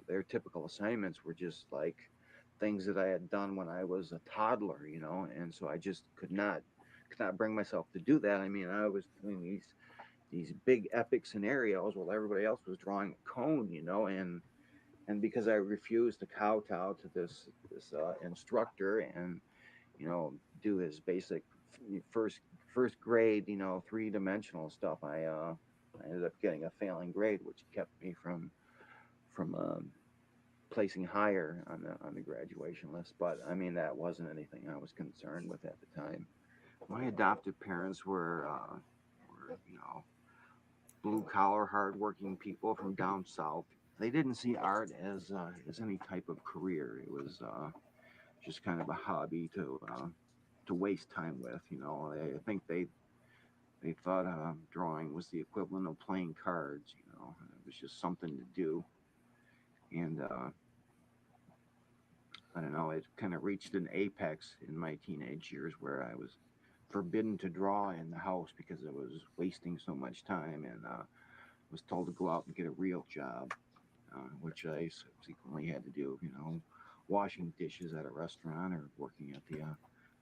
their typical assignments were just like things that I had done when I was a toddler, you know, and so I just could not bring myself to do that. I mean, I was doing these big epic scenarios while everybody else was drawing a cone, you know, and because I refused to kowtow to this instructor and do his basic first first grade, 3-dimensional stuff. I ended up getting a failing grade, which kept me from placing higher on the graduation list. But I mean, that wasn't anything I was concerned with at the time. My adoptive parents were blue collar, hardworking people from down south. They didn't see art as any type of career. It was just kind of a hobby to waste time with. I think they thought drawing was the equivalent of playing cards. It was just something to do, and I don't know. It kind of reached an apex in my teenage years where I was forbidden to draw in the house because I was wasting so much time, and was told to go out and get a real job, which I subsequently had to do. Washing dishes at a restaurant or working at the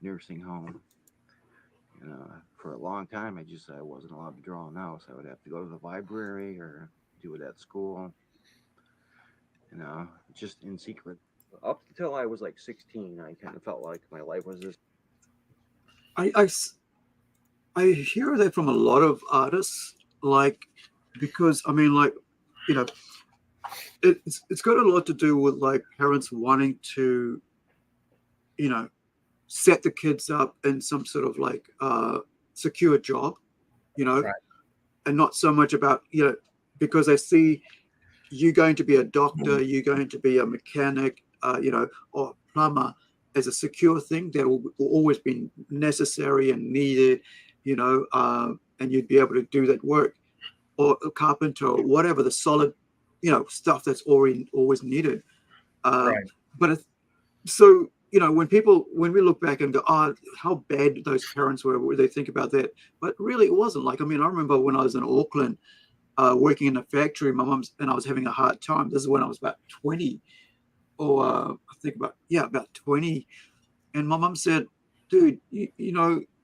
nursing home. And for a long time, I wasn't allowed to draw in the house. I would have to go to the library or do it at school, just in secret. Up until I was like 16, I kind of felt like my life was this. I hear that from a lot of artists, like, because I mean, like, you know, it's got a lot to do with like parents wanting to, set the kids up in some sort of like secure job, Right. and not so much about, because they see you going to be a doctor, you're going to be a mechanic, or a plumber as a secure thing that will always be necessary and needed, and you'd be able to do that work, or a carpenter or whatever, the solid, stuff that's always needed. Right. But so, when we look back and go, oh, how bad those parents were, they think about that. But really, it wasn't. Like, I mean, I remember when I was in Auckland, working in a factory, my mum's, and I was having a hard time. This is when I was about 20, or I think about 20. And my mum said, dude,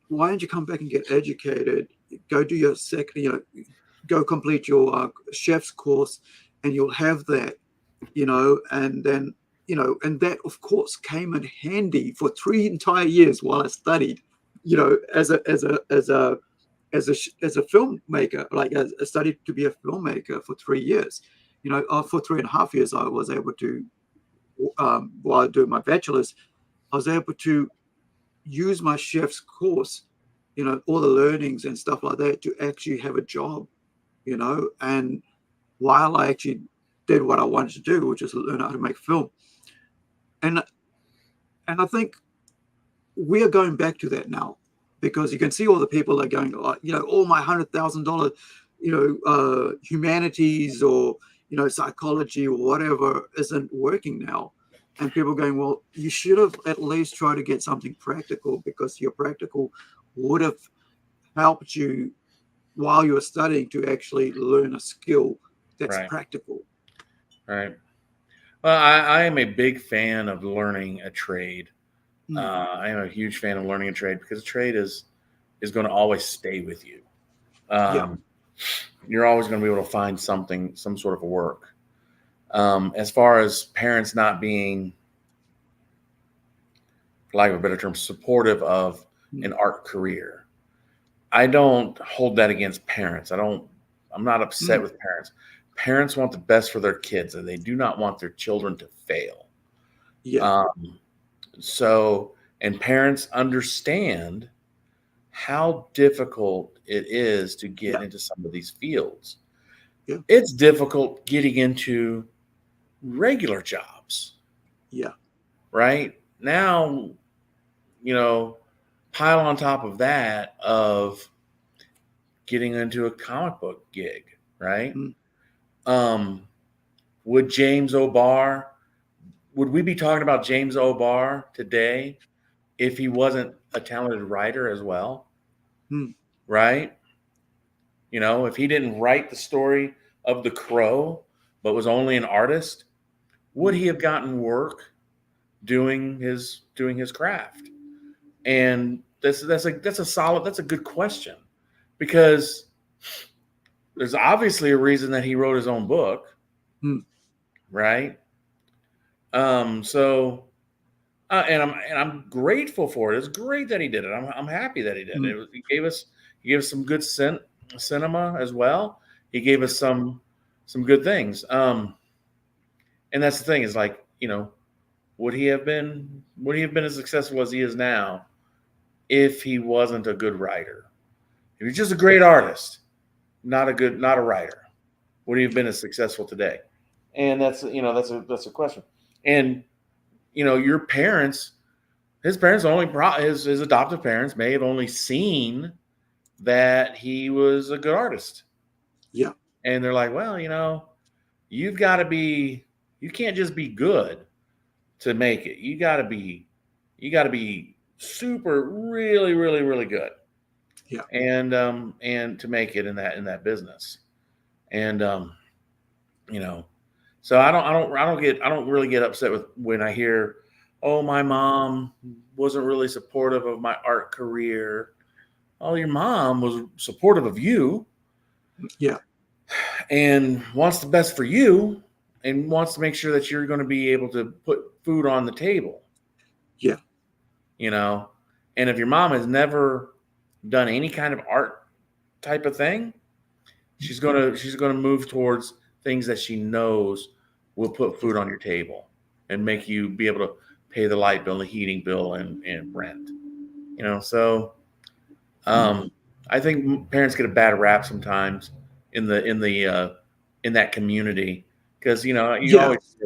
why don't you come back and get educated? Go do your second, go complete your chef's course, and you'll have that, and then, and that of course came in handy for 3 entire years while I studied, as a filmmaker. Like, I studied to be a filmmaker for 3 years. For 3.5 years, I was able to, while doing my bachelor's, I was able to use my chef's course, all the learnings and stuff like that, to actually have a job, and while I actually did what I wanted to do, which is learn how to make film. And I think we are going back to that now, because you can see all the people that are going, all my $100,000, humanities or, psychology or whatever isn't working now. And people are going, well, you should have at least tried to get something practical, because your practical would have helped you while you were studying to actually learn a skill that's Right. practical. Right. Well, I am a big fan of learning a trade. I am a huge fan of learning a trade, because a trade is going to always stay with you. You're always going to be able to find some sort of a work. As far as parents not being, for lack of a better term, supportive of an art career, I don't hold that against parents. I'm not upset with parents. Parents want the best for their kids, and they do not want their children to fail. And parents understand how difficult it is to get into some of these fields. It's difficult getting into regular jobs. Right? Now, pile on top of that of getting into a comic book gig, right? Would we be talking about James O'Barr today if he wasn't a talented writer as well? Right? You know, if he didn't write the story of the crow, but was only an artist, would he have gotten work doing his craft? And that's a good question, because there's obviously a reason that he wrote his own book, right? So and I'm grateful for it. It's great that he did it. I'm happy that he did it. He gave us some good cinema as well. He gave us some good things. And that's the thing, is like, you know, would he have been as successful as he is now if he wasn't a good writer? If he's just a great artist, not a writer, would he have been as successful today? And that's a question. And you know, your parents, his adoptive parents may have only seen that he was a good artist. Yeah. And they're like, well, you know, you can't just be good to make it. You got to be super, really, really, really good. Yeah. And to make it in that business. And you know, so I don't really get upset with when I hear, oh, my mom wasn't really supportive of my art career. Oh, your mom was supportive of you. Yeah. And wants the best for you, and wants to make sure that you're going to be able to put food on the table. Yeah. You know, and if your mom has never done any kind of art type of thing, she's going to move towards things that she knows will put food on your table and make you be able to pay the light bill, the heating bill, and rent. You know, so I think parents get a bad rap sometimes in that community, because you know you always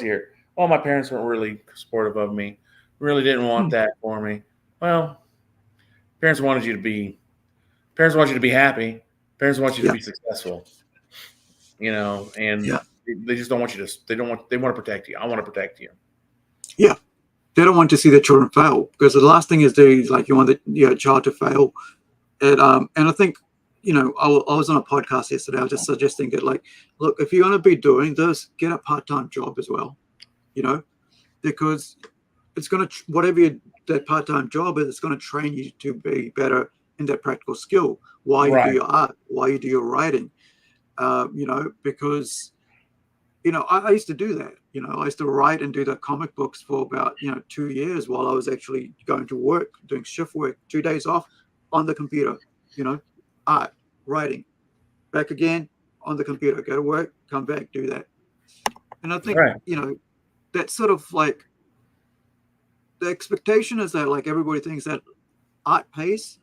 hear it. Oh, my parents weren't really supportive of me, really didn't want that for me. Well, parents want you to be happy. Parents want you to be successful. You know, and they just don't want you to. They want to protect you. I want to protect you. Yeah. They don't want to see their children fail, because the last thing is you want your child to fail. And I think, you know, I was on a podcast yesterday. I was just suggesting that, like, look, if you're going to be doing this, get a part-time job as well, you know, because it's going to, whatever that part-time job is, it's going to train you to be better in that practical skill while you do your art, while you do your writing, you know, because, you know, I used to do that. You know, I used to write and do the comic books for about, 2 years while I was actually going to work, doing shift work, 2 days off on the computer, you know, art, writing, back again on the computer, go to work, come back, do that. And I think, you know, that's sort of like the expectation is that, like, everybody thinks that art pays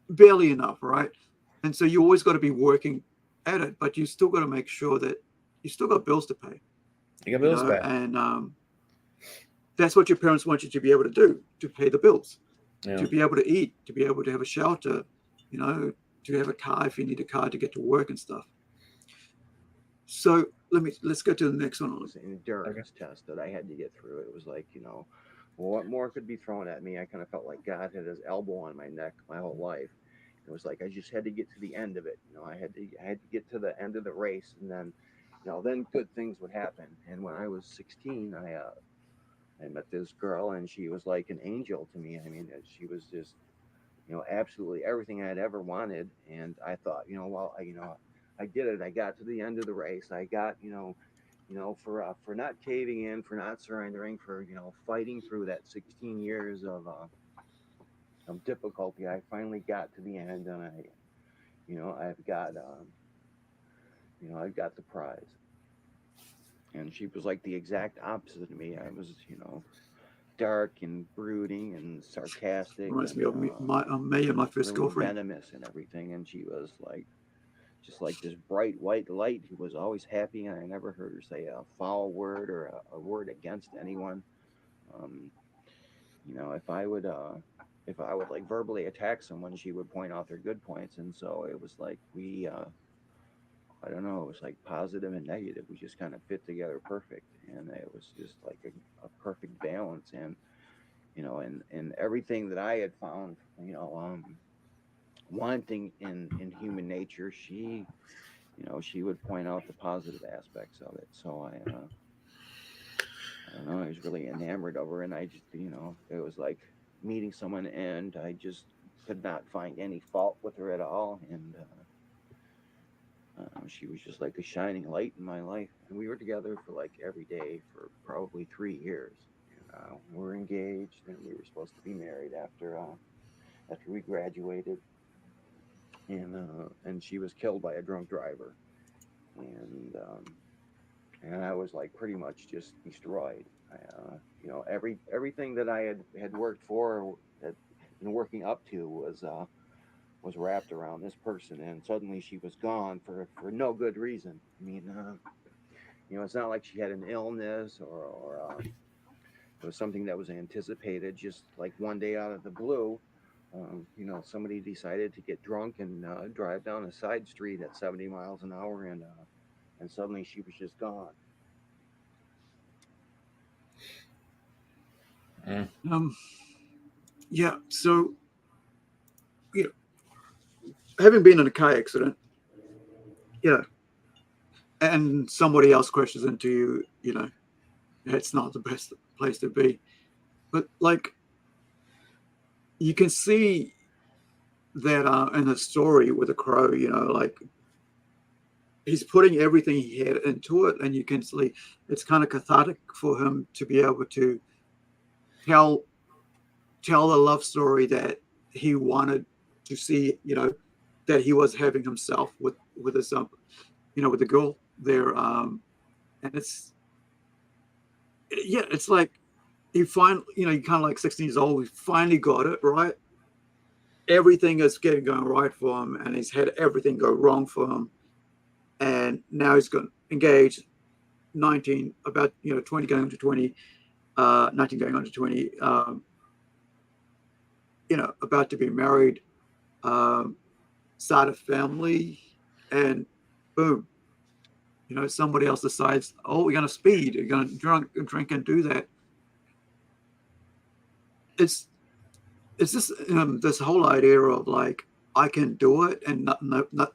barely enough, right? And so you always got to be working at it, but you still got to make sure that you still got bills to pay. You got bills to pay. And that's what your parents want you to be able to do, to pay the bills, to be able to eat, to be able to have a shelter, you know, to have a car if you need a car to get to work and stuff. So let's go to the next one. It was an endurance test that I had to get through. It was like, you know, what more could be thrown at me? I kind of felt like God had his elbow on my neck my whole life. It was like I just had to get to the end of it. You know, I had to get to the end of the race, and then, you know, then good things would happen. And when I was 16, I met this girl, and she was like an angel to me. I mean, she was just, you know, absolutely everything I had ever wanted. And I thought, you know, well, I did it. I got to the end of the race. I got, for not caving in, for not surrendering, for, you know, fighting through that 16 years of difficulty. I finally got to the end, and I've got the prize. And she was like the exact opposite of me. I was, you know, dark and brooding and sarcastic. Reminds me of my first really girlfriend. Venomous and everything. And she was like, just like this bright white light who was always happy, and I never heard her say a foul word or a word against anyone. You know, if I would like verbally attack someone, she would point out their good points. And so it was like I don't know, it was like positive and negative. We just kind of fit together perfect. And it was just like a perfect balance. And, you know, and everything that I had found, you know, one thing in human nature, she, you know, she would point out the positive aspects of it. So I don't know, I was really enamored of her, and I just, you know, it was like meeting someone, and I just could not find any fault with her at all, and she was just like a shining light in my life, and we were together for like every day for probably 3 years. And, we're engaged, and we were supposed to be married after we graduated, and she was killed by a drunk driver, and I was like pretty much just destroyed. You know, everything that I had worked for, had been working up to, was wrapped around this person, and suddenly she was gone for no good reason. I mean, you know, it's not like she had an illness or it was something that was anticipated. Just like one day out of the blue, you know, somebody decided to get drunk and drive down a side street at 70 miles an hour, and suddenly she was just gone. Yeah. So, you know, having been in a car accident, you know, and somebody else crashes into you, you know, it's not the best place to be. But like, you can see that in the story with the crow, you know, like he's putting everything he had into it, and you can see it's kind of cathartic for him to be able to tell the love story that he wanted to see, you know, that he was having himself with his you know, with the girl there, and it's, yeah, it's like he finally, you know, he kind of like 16 years old, he finally got it right. Everything is going right for him, and he's had everything go wrong for him, and now he's got engaged, 19, about, you know, 20 going to 20, 19 going on to 20, you know, about to be married, start a family, and boom, you know, somebody else decides, oh, we're going to speed, we're going to drink and do that. It's just this whole idea of like, I can do it, and not,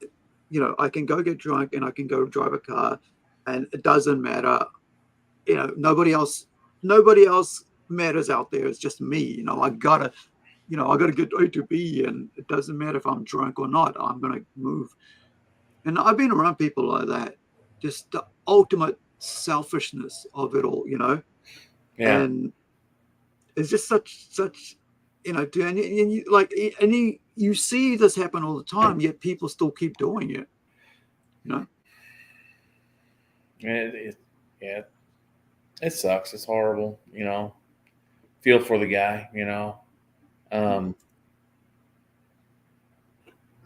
you know, I can go get drunk and I can go drive a car, and it doesn't matter. You know, nobody else matters out there. It's just me. You know, I gotta get A to B, and it doesn't matter if I'm drunk or not. I'm gonna move. And I've been around people like that. Just the ultimate selfishness of it all. You know, Yeah. and it's just such. You know, and you like, and you see this happen all the time, yet people still keep doing it. You know. Yeah, it sucks. It's horrible. You know, feel for the guy. You know.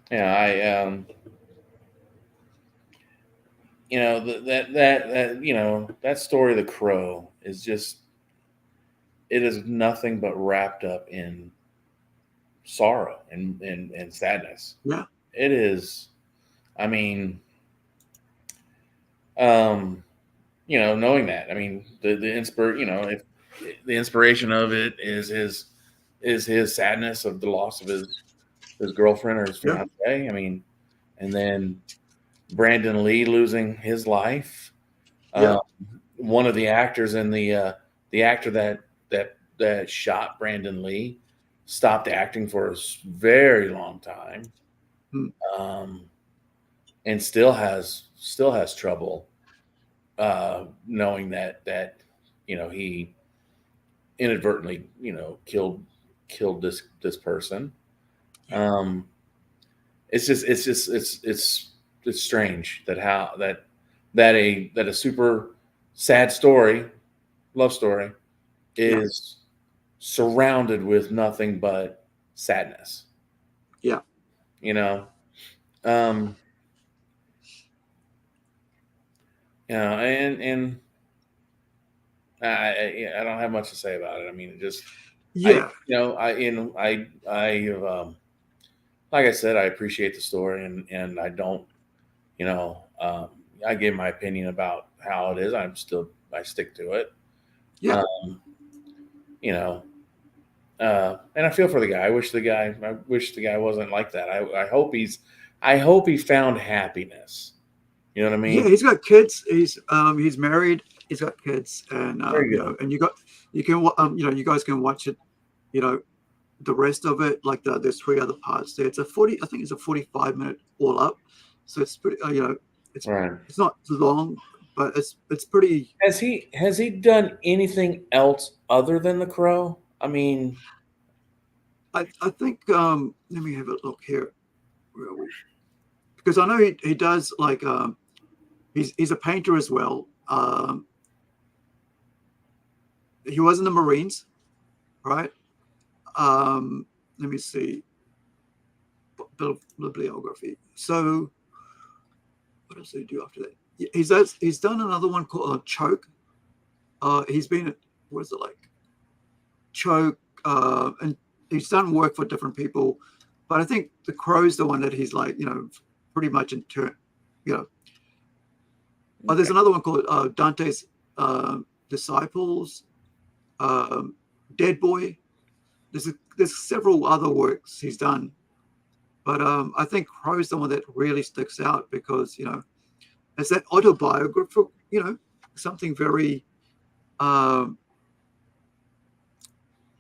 Yeah, you know, that you know, that story of the crow is just, it is nothing but wrapped up in sorrow and sadness. Yeah. It is. I mean, you know, knowing that, I mean, you know, if the inspiration of it is his sadness of the loss of his girlfriend or his Yeah. fiancée. I mean, and then Brandon Lee losing his life. Yeah. One of the actors in the actor that shot Brandon Lee stopped acting for a very long time, and still has trouble knowing that you know, he inadvertently, you know, killed this person. It's strange that a super sad story, love story, is surrounded with nothing but sadness. Yeah. You know, you know, and I don't have much to say about it. I mean, it just, Yeah. like I said, I appreciate the story, and I don't, you know, I give my opinion about how it is. I stick to it. Yeah. You know, And I feel for the guy. I wish the guy wasn't like that. I hope he found happiness. You know what I mean? Yeah, he's got kids. He's married. He's got kids, and Very you good. know, and you can you know, you guys can watch it. You know, the rest of it, like there's 3 other parts there. It's a 40. I think it's a 45-minute all up. So it's pretty. You know, Right. it's not long, but it's pretty. Has he done anything else other than The Crow? I mean, I think let me have a look here, really, because I know he does like he's a painter as well. He was in the Marines, right? Let me see. Bibliography. So what does he do after that? He's done another one called Choke. He's been what is it like? Choke, and he's done work for different people, but I think The Crow's the one that he's like, you know, pretty much in turn, you know. Oh, there's another one called Dante's Disciples, Dead Boy. There's several other works he's done, but I think Crow's the one that really sticks out because, you know, it's that autobiographical, you know, something very,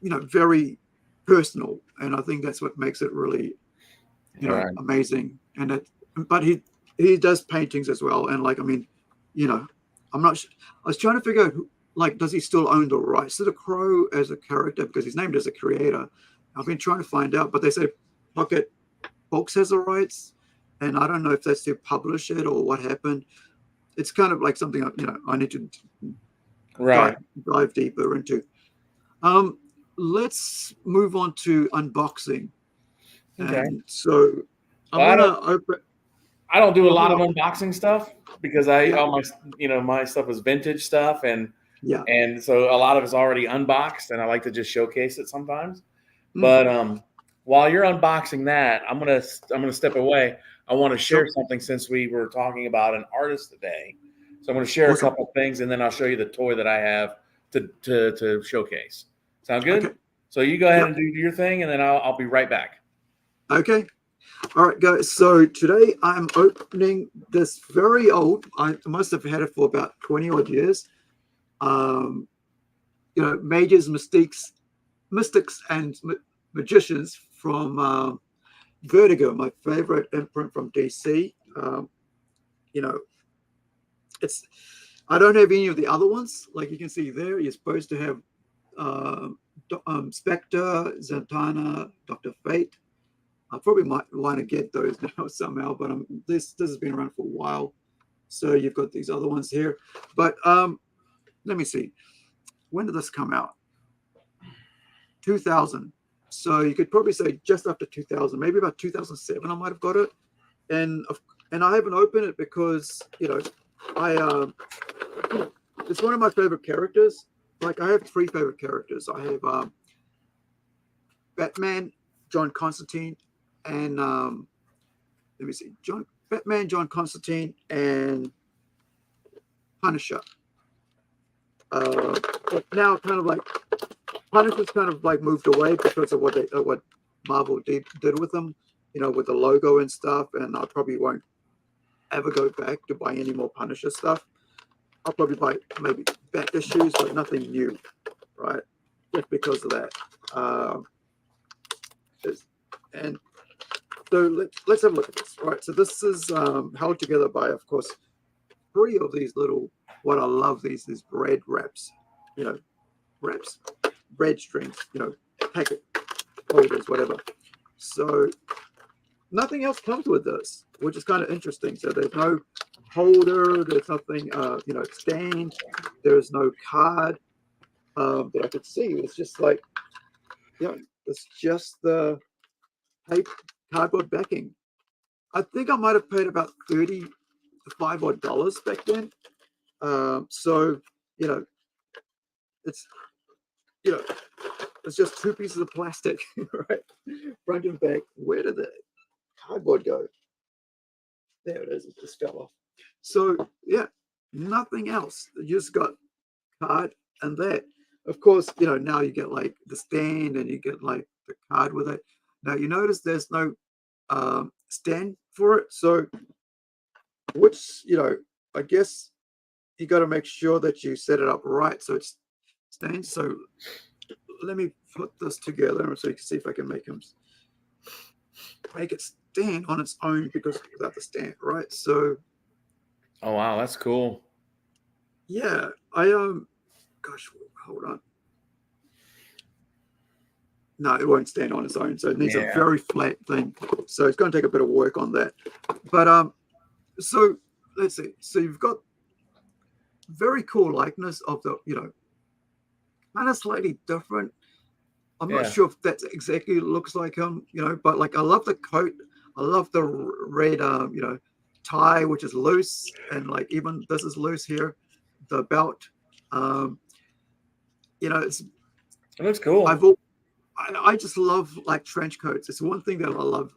you know, very personal, and I think that's what makes it really, you know, Right. amazing. And but he does paintings as well, and like, I mean, you know, I'm not sure. I was trying to figure out, like, does he still own the rights to the Crow as a character because he's named as a creator? I've been trying to find out, but they say Pocket Books has the rights, and I don't know if they still publish it or what happened. It's kind of like something, you know, I need to dive deeper into. Let's move on to unboxing. Okay. And so Well, I don't do a lot of unboxing unboxing stuff because all my, you know, my stuff is vintage stuff, and yeah, and so a lot of it's already unboxed, and I like to just showcase it sometimes. But while you're unboxing that, I'm gonna step away. I want to share something since we were talking about an artist today. So I'm going to share a couple of things, and then I'll show you the toy that I have to showcase. Sound good? Okay. So you go ahead and do your thing, and then I'll be right back. Okay. All right, guys. So today I'm opening this very old. I must have had it for about 20 odd years. You know, Mages, Mystics, and Magicians from Vertigo, my favorite imprint from DC. You know, I don't have any of the other ones. Like you can see there, you're supposed to have Spectre, Zatanna, Dr. Fate. I probably might want to get those now somehow, but this has been around for a while. So you've got these other ones here. But let me see. When did this come out? 2000. So you could probably say just after 2000, maybe about 2007 I might have got it. And I haven't opened it because, you know, it's one of my favorite characters. Like, I have 3 favorite characters. I have Batman, John Constantine, and let me see, Batman, John Constantine, and Punisher. But now, kind of like Punisher's kind of like moved away because of what Marvel did with them, you know, with the logo and stuff. And I probably won't ever go back to buy any more Punisher stuff. I'll probably buy maybe back issues, but nothing new, right? Just because of that. And so let's have a look at this. All right, so this is held together by, of course, 3 of these little, what I love, these bread wraps, you know, bread strings, you know, packet holders, whatever. So nothing else comes with this, which is kind of interesting. So there's no holder, there's nothing, you know, stand, there's no card that I could see. It's just like, you know, it's just the cardboard backing. I think I might have paid about $35 odd back then. So, you know, it's just 2 pieces of plastic, right? Front and back. Where did the cardboard go? There it is. It just fell off. So, yeah, nothing else. You just got card and that. of course, now you get like the stand and you get like the card with it. Now you notice there's no stand for it, so which I guess you got to make sure that you set it up right so it's stands. So let me put this together so you can see if I can make it stand on its own because without the stand, right? So Oh wow, that's cool. yeah, gosh, hold on. No, it won't stand on its own, so it needs a very flat thing. So it's going to take a bit of work on that. But so let's see. So you've got very cool likeness of the kind of slightly different. I'm not sure if that exactly looks like him, but like I love the coat. I love the red, tie, which is loose, and like even this is loose here. The belt, it looks cool. I just love like trench coats. It's one thing that I love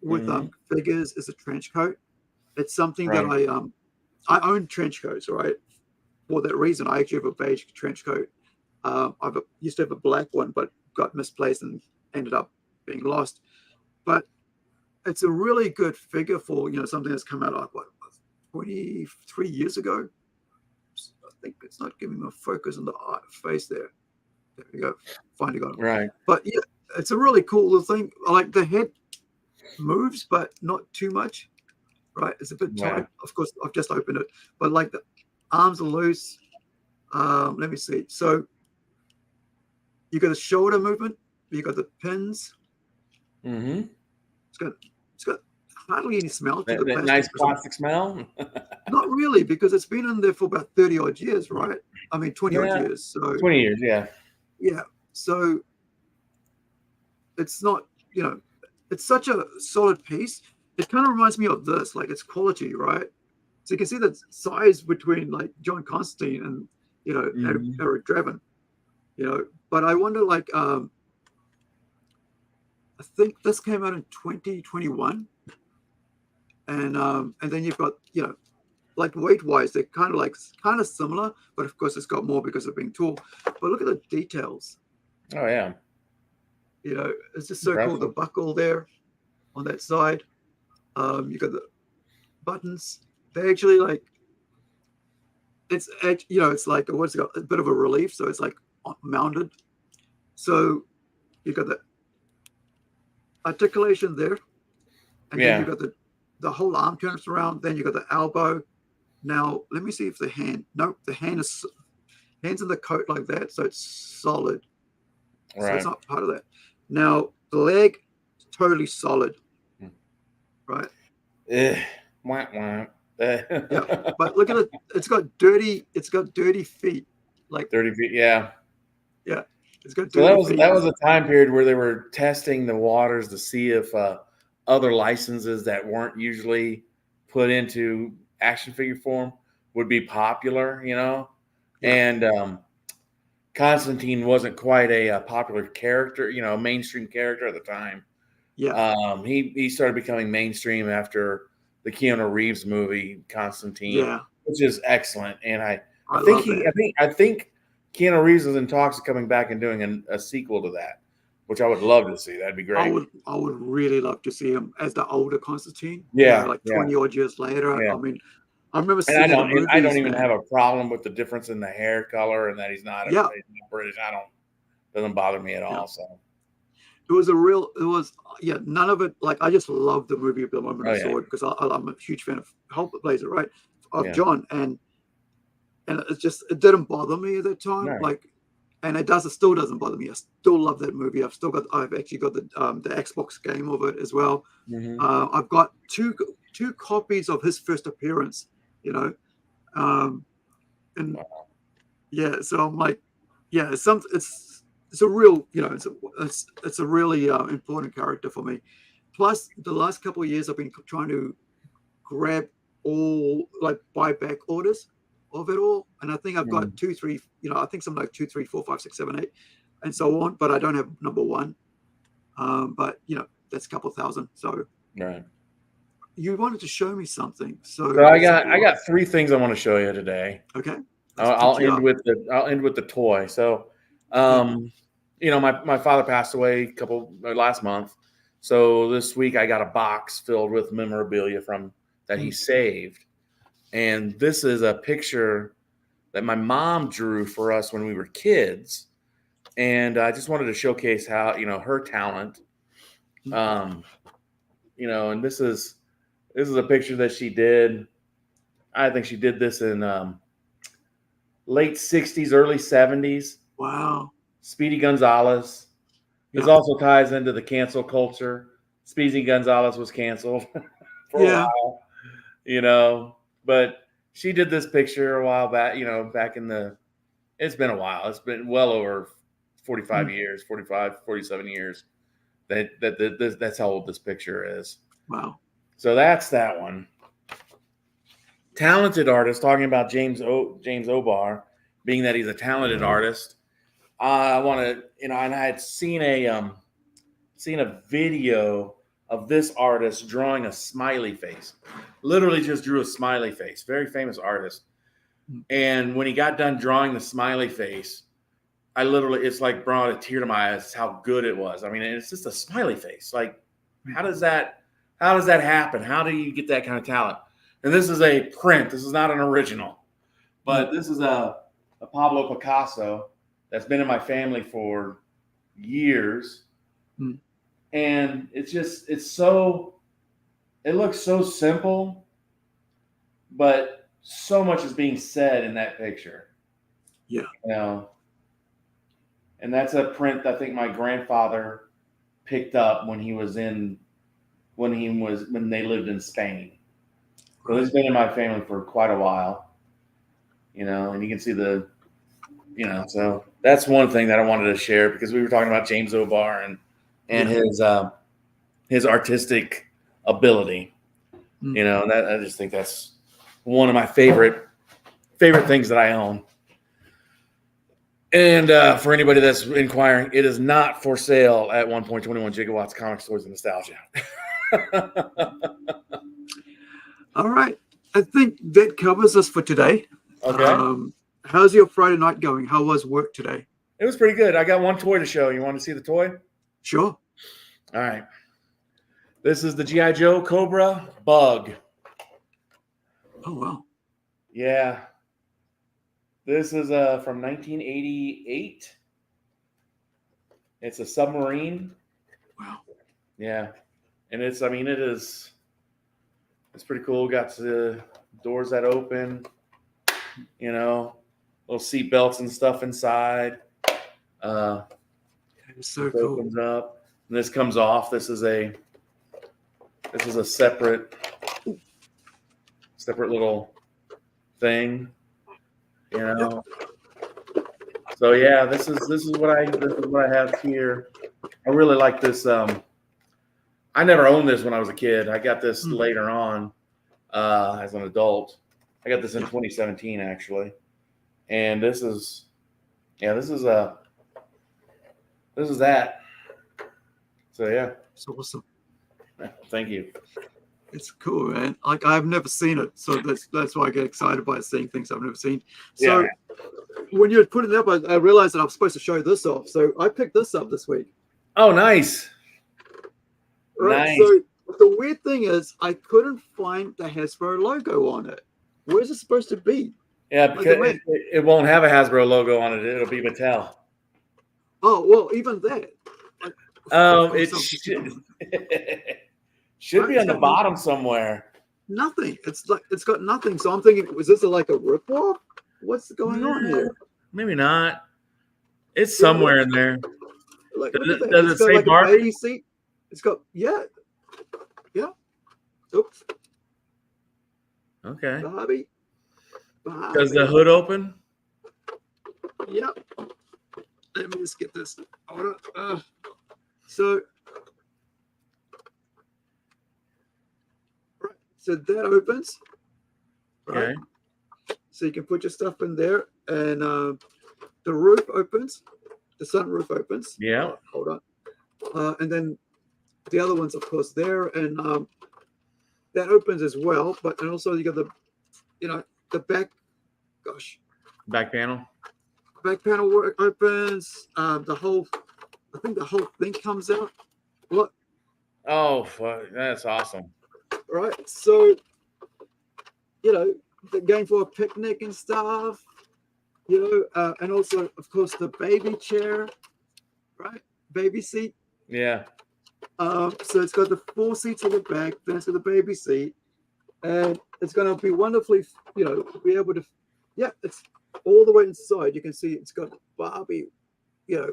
with figures is a trench coat. It's something that I own trench coats, right? For that reason, I actually have a beige trench coat. I used to have a black one, but got misplaced and ended up being lost. But it's a really good figure for something that's come out like 23 years ago. I think it's not giving me a focus on the face there. There we go. Finally got it. Right. But yeah, it's a really cool little thing. I like the head moves, but not too much. Right. It's a bit tight. Of course, I've just opened it, but like the arms are loose. Let me see. So you got the shoulder movement. You got the pins. Mm-hmm. It's got hardly any smell to the plastic. Nice plastic smell. Not really, because it's been in there for about 30 odd years, right? I mean, 20 odd years. So 20 years, yeah. Yeah. So it's not, it's such a solid piece. It kind of reminds me of this, like it's quality, right? So you can see the size between like John Constantine and, Eric Draven, but I wonder, like, I think this came out in 2021. And then you've got, like weight-wise, they're kind of similar, but of course it's got more because of being tall. But look at the details. Oh yeah. It's just so cool. The buckle there on that side. You got the buttons. They actually like. It's like what's it got? A bit of a relief, so it's like mounted. So you got the articulation there, and then you got the whole arm turns around. Then you got the elbow. Now let me see if the hand. Nope, the hand's in the coat like that, so it's solid. Right. So it's not part of that. Now the leg, totally solid. Right. Wah, wah. Yeah, but look at it. It's got dirty feet. Like 30 feet. Yeah. Yeah. It's got dirty feet. That was a time period where they were testing the waters to see if other licenses that weren't usually put into action figure form would be popular, and Constantine wasn't quite a popular character, a mainstream character at the time. Yeah. He started becoming mainstream after the Keanu Reeves movie Constantine, which is excellent. And I think Keanu Reeves is in talks of coming back and doing a sequel to that, which I would love to see. That'd be great. I would really love to see him as the older Constantine. Yeah, like 20 odd years later. Yeah. I mean, I remember seeing I don't even have a problem with the difference in the hair color and that he's not British. Doesn't bother me at all. So none of it. Like I just loved the movie the moment I saw it because I'm a huge fan of Hulk Blazer, right? Of John, and it didn't bother me at that time. No. Like, and it still doesn't bother me. I still love that movie. I've actually got the Xbox game of it as well. Mm-hmm. I've got two copies of his first appearance. And so I'm like, it's a real, it's a really important character for me. Plus, the last couple of years, I've been trying to grab all buyback orders of it all, and I think I've got 2, 3. I think something like 2, 3, 4, 5, 6, 7, 8, and so on. But I don't have number 1. But that's a couple thousand. So right. You wanted to show me something, so I got 3 things I want to show you today. Okay. I'll end with the toy. So, my father passed away last month. So this week I got a box filled with memorabilia that he saved. And this is a picture that my mom drew for us when we were kids. And I just wanted to showcase how, her talent. And this is a picture that she did. I think she did this in late 60s, early 70s. Wow. Speedy Gonzalez. This also ties into the cancel culture. Speedy Gonzalez was canceled for a while, but she did this picture a while back, back in it's been a while. It's been well over 47 years that's how old this picture is. Wow. So that's that one. Talented artist, talking about James O'Barr, being that he's a talented artist. I want to, and I had seen a video of this artist drawing a smiley face. Literally just drew a smiley face. Very famous artist. And when he got done drawing the smiley face, it's like brought a tear to my eyes how good it was. I mean, it's just a smiley face. Like, how does that happen? How do you get that kind of talent? And this is a print. This is not an original, but this is a Pablo Picasso that's been in my family for years. And it looks so simple, but so much is being said in that picture. Yeah. And that's a print I think my grandfather picked up when they lived in Spain. So it's been in my family for quite a while, and you can see so that's one thing that I wanted to share because we were talking about James O'Barr and his artistic ability, and that I just think that's one of my favorite things that I own. And for anybody that's inquiring, it is not for sale at 1.21 Gigawatts Comics, Toys, and Nostalgia. All right. I think that covers us for today. Okay. How's your Friday night going? How was work today? It was pretty good. I got one toy to show. You want to see the toy? Sure. All right. This is the G.I. Joe Cobra Bug. Oh, wow. Yeah. This is from 1988. It's a submarine. Wow. Yeah. And it's pretty cool. Got the doors that open, little seat belts and stuff inside. It's so cool. Opens up. And this comes off. This is a separate little thing. So yeah, this is what I have here. I really like this. I never owned this when I was a kid. I got this later on as an adult. I got this in 2017 actually, and this is that. So yeah, it's awesome. Thank you. It's cool, man. Like I've never seen it, so that's why I get excited by seeing things I've never seen. So when you were putting it up, I realized that I was supposed to show this off. So I picked this up this week. Oh, nice. Right. Nice. So the weird thing is, I couldn't find the Hasbro logo on it. Where's it supposed to be? Yeah, because it won't have a Hasbro logo on it. It'll be Mattel. Oh well, even that. It should be on the bottom somewhere. Nothing. It's got nothing. So I'm thinking, was this like a ripoff? What's going on here? Maybe not. It's somewhere in there. Like, does it say like Barbie? a baby seat? It's got yeah. Oops. Okay. Barbie. Does the hood open? Yep. Let me just get this. So that opens. Right. Okay. So you can put your stuff in there, and the roof opens. The sunroof opens. Yeah. Hold on. And then the other one's of course there, and that opens as well. But and also you got the back. Gosh, Back panel. Back panel opens. I think the whole thing comes out. What? Oh, that's awesome. Right. So, you know, they're going for a picnic and stuff. You know, and also, of course, the baby chair, right? Baby seat. Yeah. So it's got the 4 seats on the back, then it's got the baby seat, and it's going to be wonderfully, you know, be able to, yeah, it's all the way inside. You can see it's got Barbie, you know,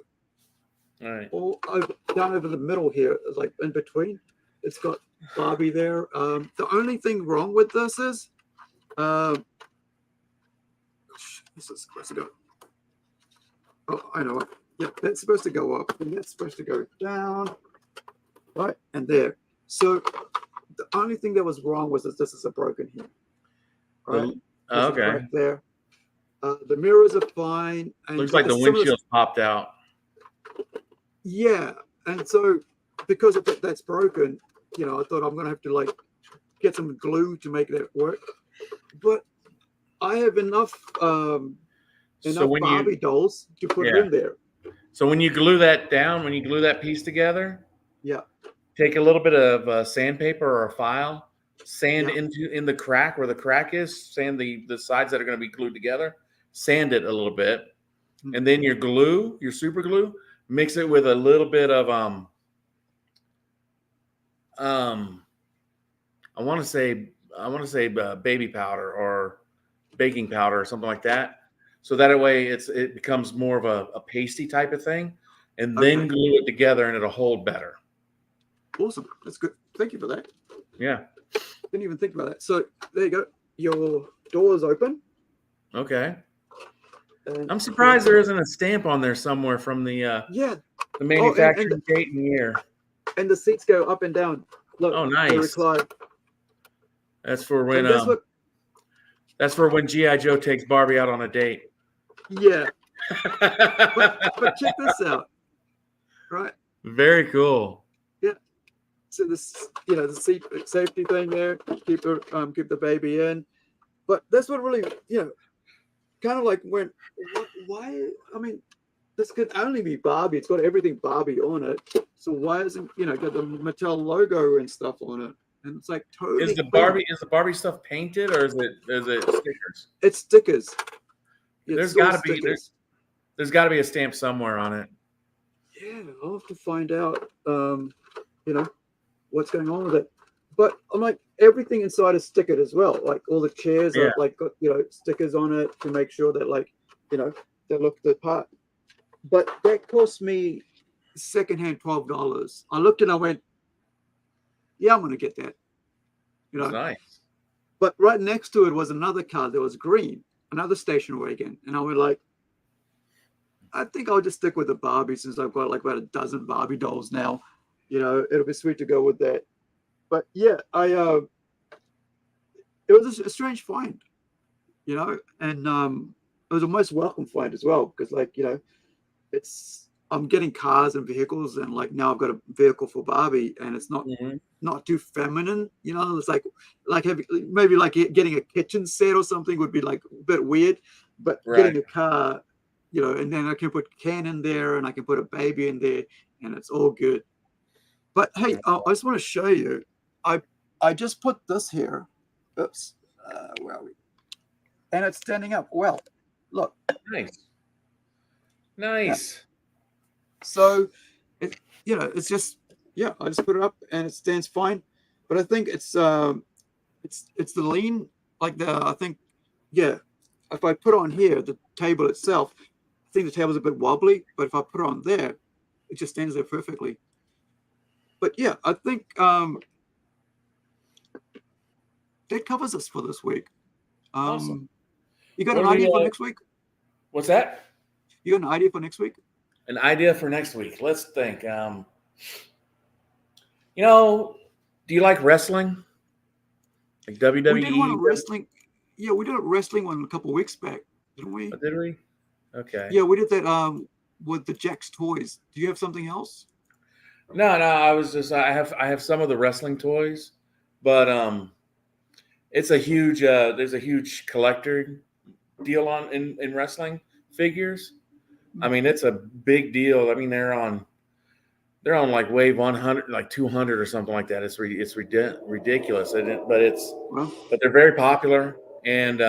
all right, all over, down over the middle here, like in between. It's got Barbie there. The only thing wrong with this is, this is supposed to go. Oh, I know. Yeah, that's supposed to go up, and that's supposed to go down. Right, and there. So the only thing that was wrong was that this is a broken here. Right. Okay. Right there. The mirrors are fine. And looks like the windshield's popped out. Yeah, and so because of that's broken, you know, I thought I'm gonna have to like get some glue to make that work. But I have enough Barbie dolls to put in there. So when you glue that down, when you glue that piece together, yeah, take a little bit of sandpaper or a file, sand in the crack where the crack is, sand the sides that are going to be glued together, sand it a little bit, and then your glue, your super glue, mix it with a little bit of I want to say baby powder or baking powder or something like that. So that way it becomes more of a pasty type of thing, and then glue it together and it'll hold better. Awesome. That's good. Thank you for that. Yeah. Didn't even think about that. So there you go. Your door is open. Okay. And I'm surprised there isn't a stamp on there somewhere from the manufacturing date and year. And the seats go up and down. Look, oh, nice. That's for when that's for when G.I. Joe takes Barbie out on a date. Yeah. but check this out. Right. Very cool. Yeah. So this, you know, the seat safety thing there, keep the baby in. But that's what really, you know, kind of like why? I mean, this could only be Barbie. It's got everything Barbie on it. So why isn't, you know, got the Mattel logo and stuff on it? And it's like totally. Is the Barbie stuff painted or is it stickers? It's stickers. There's got to be a stamp somewhere on it. Yeah, I'll have to find out. You know, what's going on with it. But I'm like, everything inside is stickered as well. Like all the chairs are like got, you know, stickers on it to make sure that, like, you know, they look the part. But that cost me secondhand $12. I looked and I went, yeah, I'm gonna get that. You know, nice. But right next to it was another car that was green, another station wagon, and I went like, I think I'll just stick with the Barbie since I've got like about a dozen Barbie dolls now. You know, it'll be sweet to go with that. But yeah, it was a strange find, you know, and it was a most welcome find as well because, like, you know, I'm getting cars and vehicles, and like now I've got a vehicle for Barbie, and it's not too feminine, you know. It's like maybe like getting a kitchen set or something would be like a bit weird, but getting a car, you know, and then I can put Ken in there and I can put a baby in there, and it's all good. But hey, I just want to show you. I just put this here. Oops, where are we? And it's standing up. Well, look. Nice. Yeah. So, it's just, I just put it up and it stands fine. But I think it's the lean, like I think, if I put on here, the table itself, I think the table's a bit wobbly, but if I put it on there, it just stands there perfectly. But yeah, I think that covers us for this week. Awesome. You got an idea for next week? What's that? You got an idea for next week? An idea for next week. Let's think. You know, do you like wrestling? Like WWE? We did one wrestling. Yeah, we did a wrestling one a couple of weeks back, didn't we? Oh, did we? Okay. Yeah, we did that with the Jack's Toys. Do you have something else? No. I was just I have some of the wrestling toys, but it's a huge there's a huge collector deal on in wrestling figures. I mean, it's a big deal. I mean, they're on like wave 100, like 200 or something like that. It's ridiculous, but they're very popular. And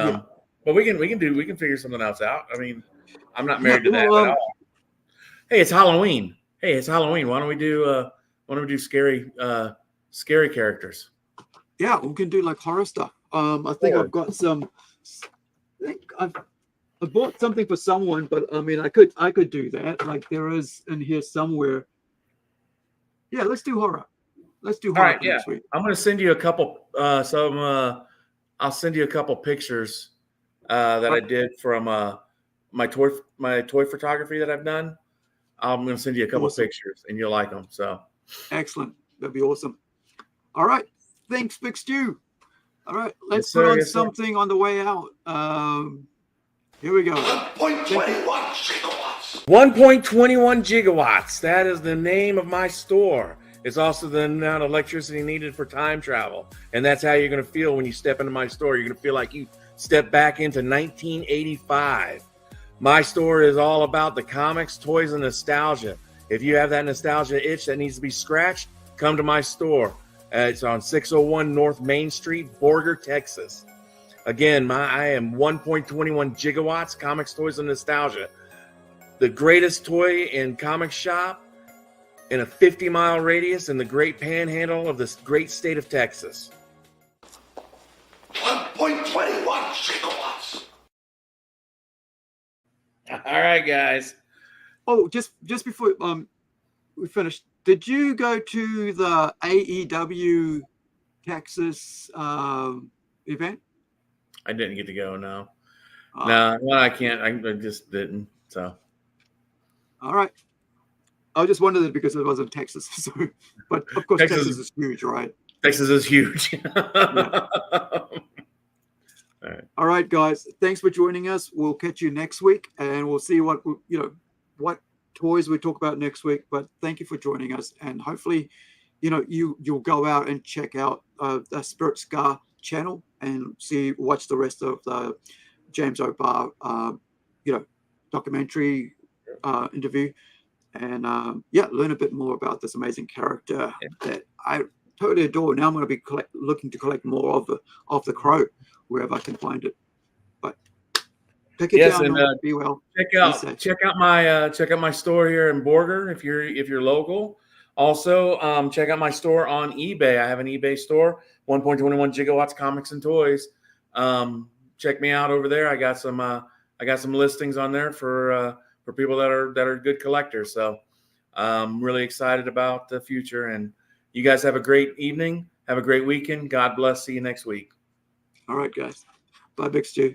but we can figure something else out. I mean, I'm not married to that at all. Hey, it's Halloween. Why don't we do scary characters? Yeah, we can do like horror stuff. I think I've got some. I think I bought something for someone, but I mean, I could do that. Like there is in here somewhere. Yeah, let's do horror. Let's do horror. All right, yeah. I'm going to send you a couple. I'll send you a couple pictures that I did from my toy photography that I've done. I'm going to send you a couple pictures, and you'll like them. So excellent. That'd be awesome. All right. Thanks, Big Stu. All right, let's put on something on the way out. Here we go. 1.21 gigawatts. 1.21 gigawatts. That is the name of my store. It's also the amount of electricity needed for time travel. And that's how you're going to feel when you step into my store. You're going to feel like you step back into 1985. My store is all about the comics, toys, and nostalgia. If you have that nostalgia itch that needs to be scratched, come to my store. It's on 601 North Main Street, Borger, Texas. Again, I am 1.21 gigawatts, comics, toys, and nostalgia. The greatest toy and comic shop in a 50-mile radius in the great panhandle of this great state of Texas. 1.21 gigawatts. All right, guys. Oh, just before we finish, did you go to the AEW Texas event? I didn't get to go, no. No, I can't. I just didn't. So. All right. I just wondered it because it was in Texas. So, but of course, Texas is huge, right? Texas is huge. Yeah. All right, guys. Thanks for joining us. We'll catch you next week, and we'll see what toys we talk about next week. But thank you for joining us, and hopefully, you'll go out and check out the Spirit Scar channel and watch the rest of the James O'Barr documentary interview, and learn a bit more about this amazing character that I totally adore. Now I'm going to be looking to collect more of the Crow wherever I can find it. But take it down. And, be well. Check out my store here in Borger if you're local. Also, check out my store on eBay. I have an eBay store, 1.21 gigawatts comics and toys. Check me out over there. I got some listings on there for people that are good collectors. So I'm really excited about the future. And you guys have a great evening. Have a great weekend. God bless. See you next week. All right, guys. Bye, Big Stu.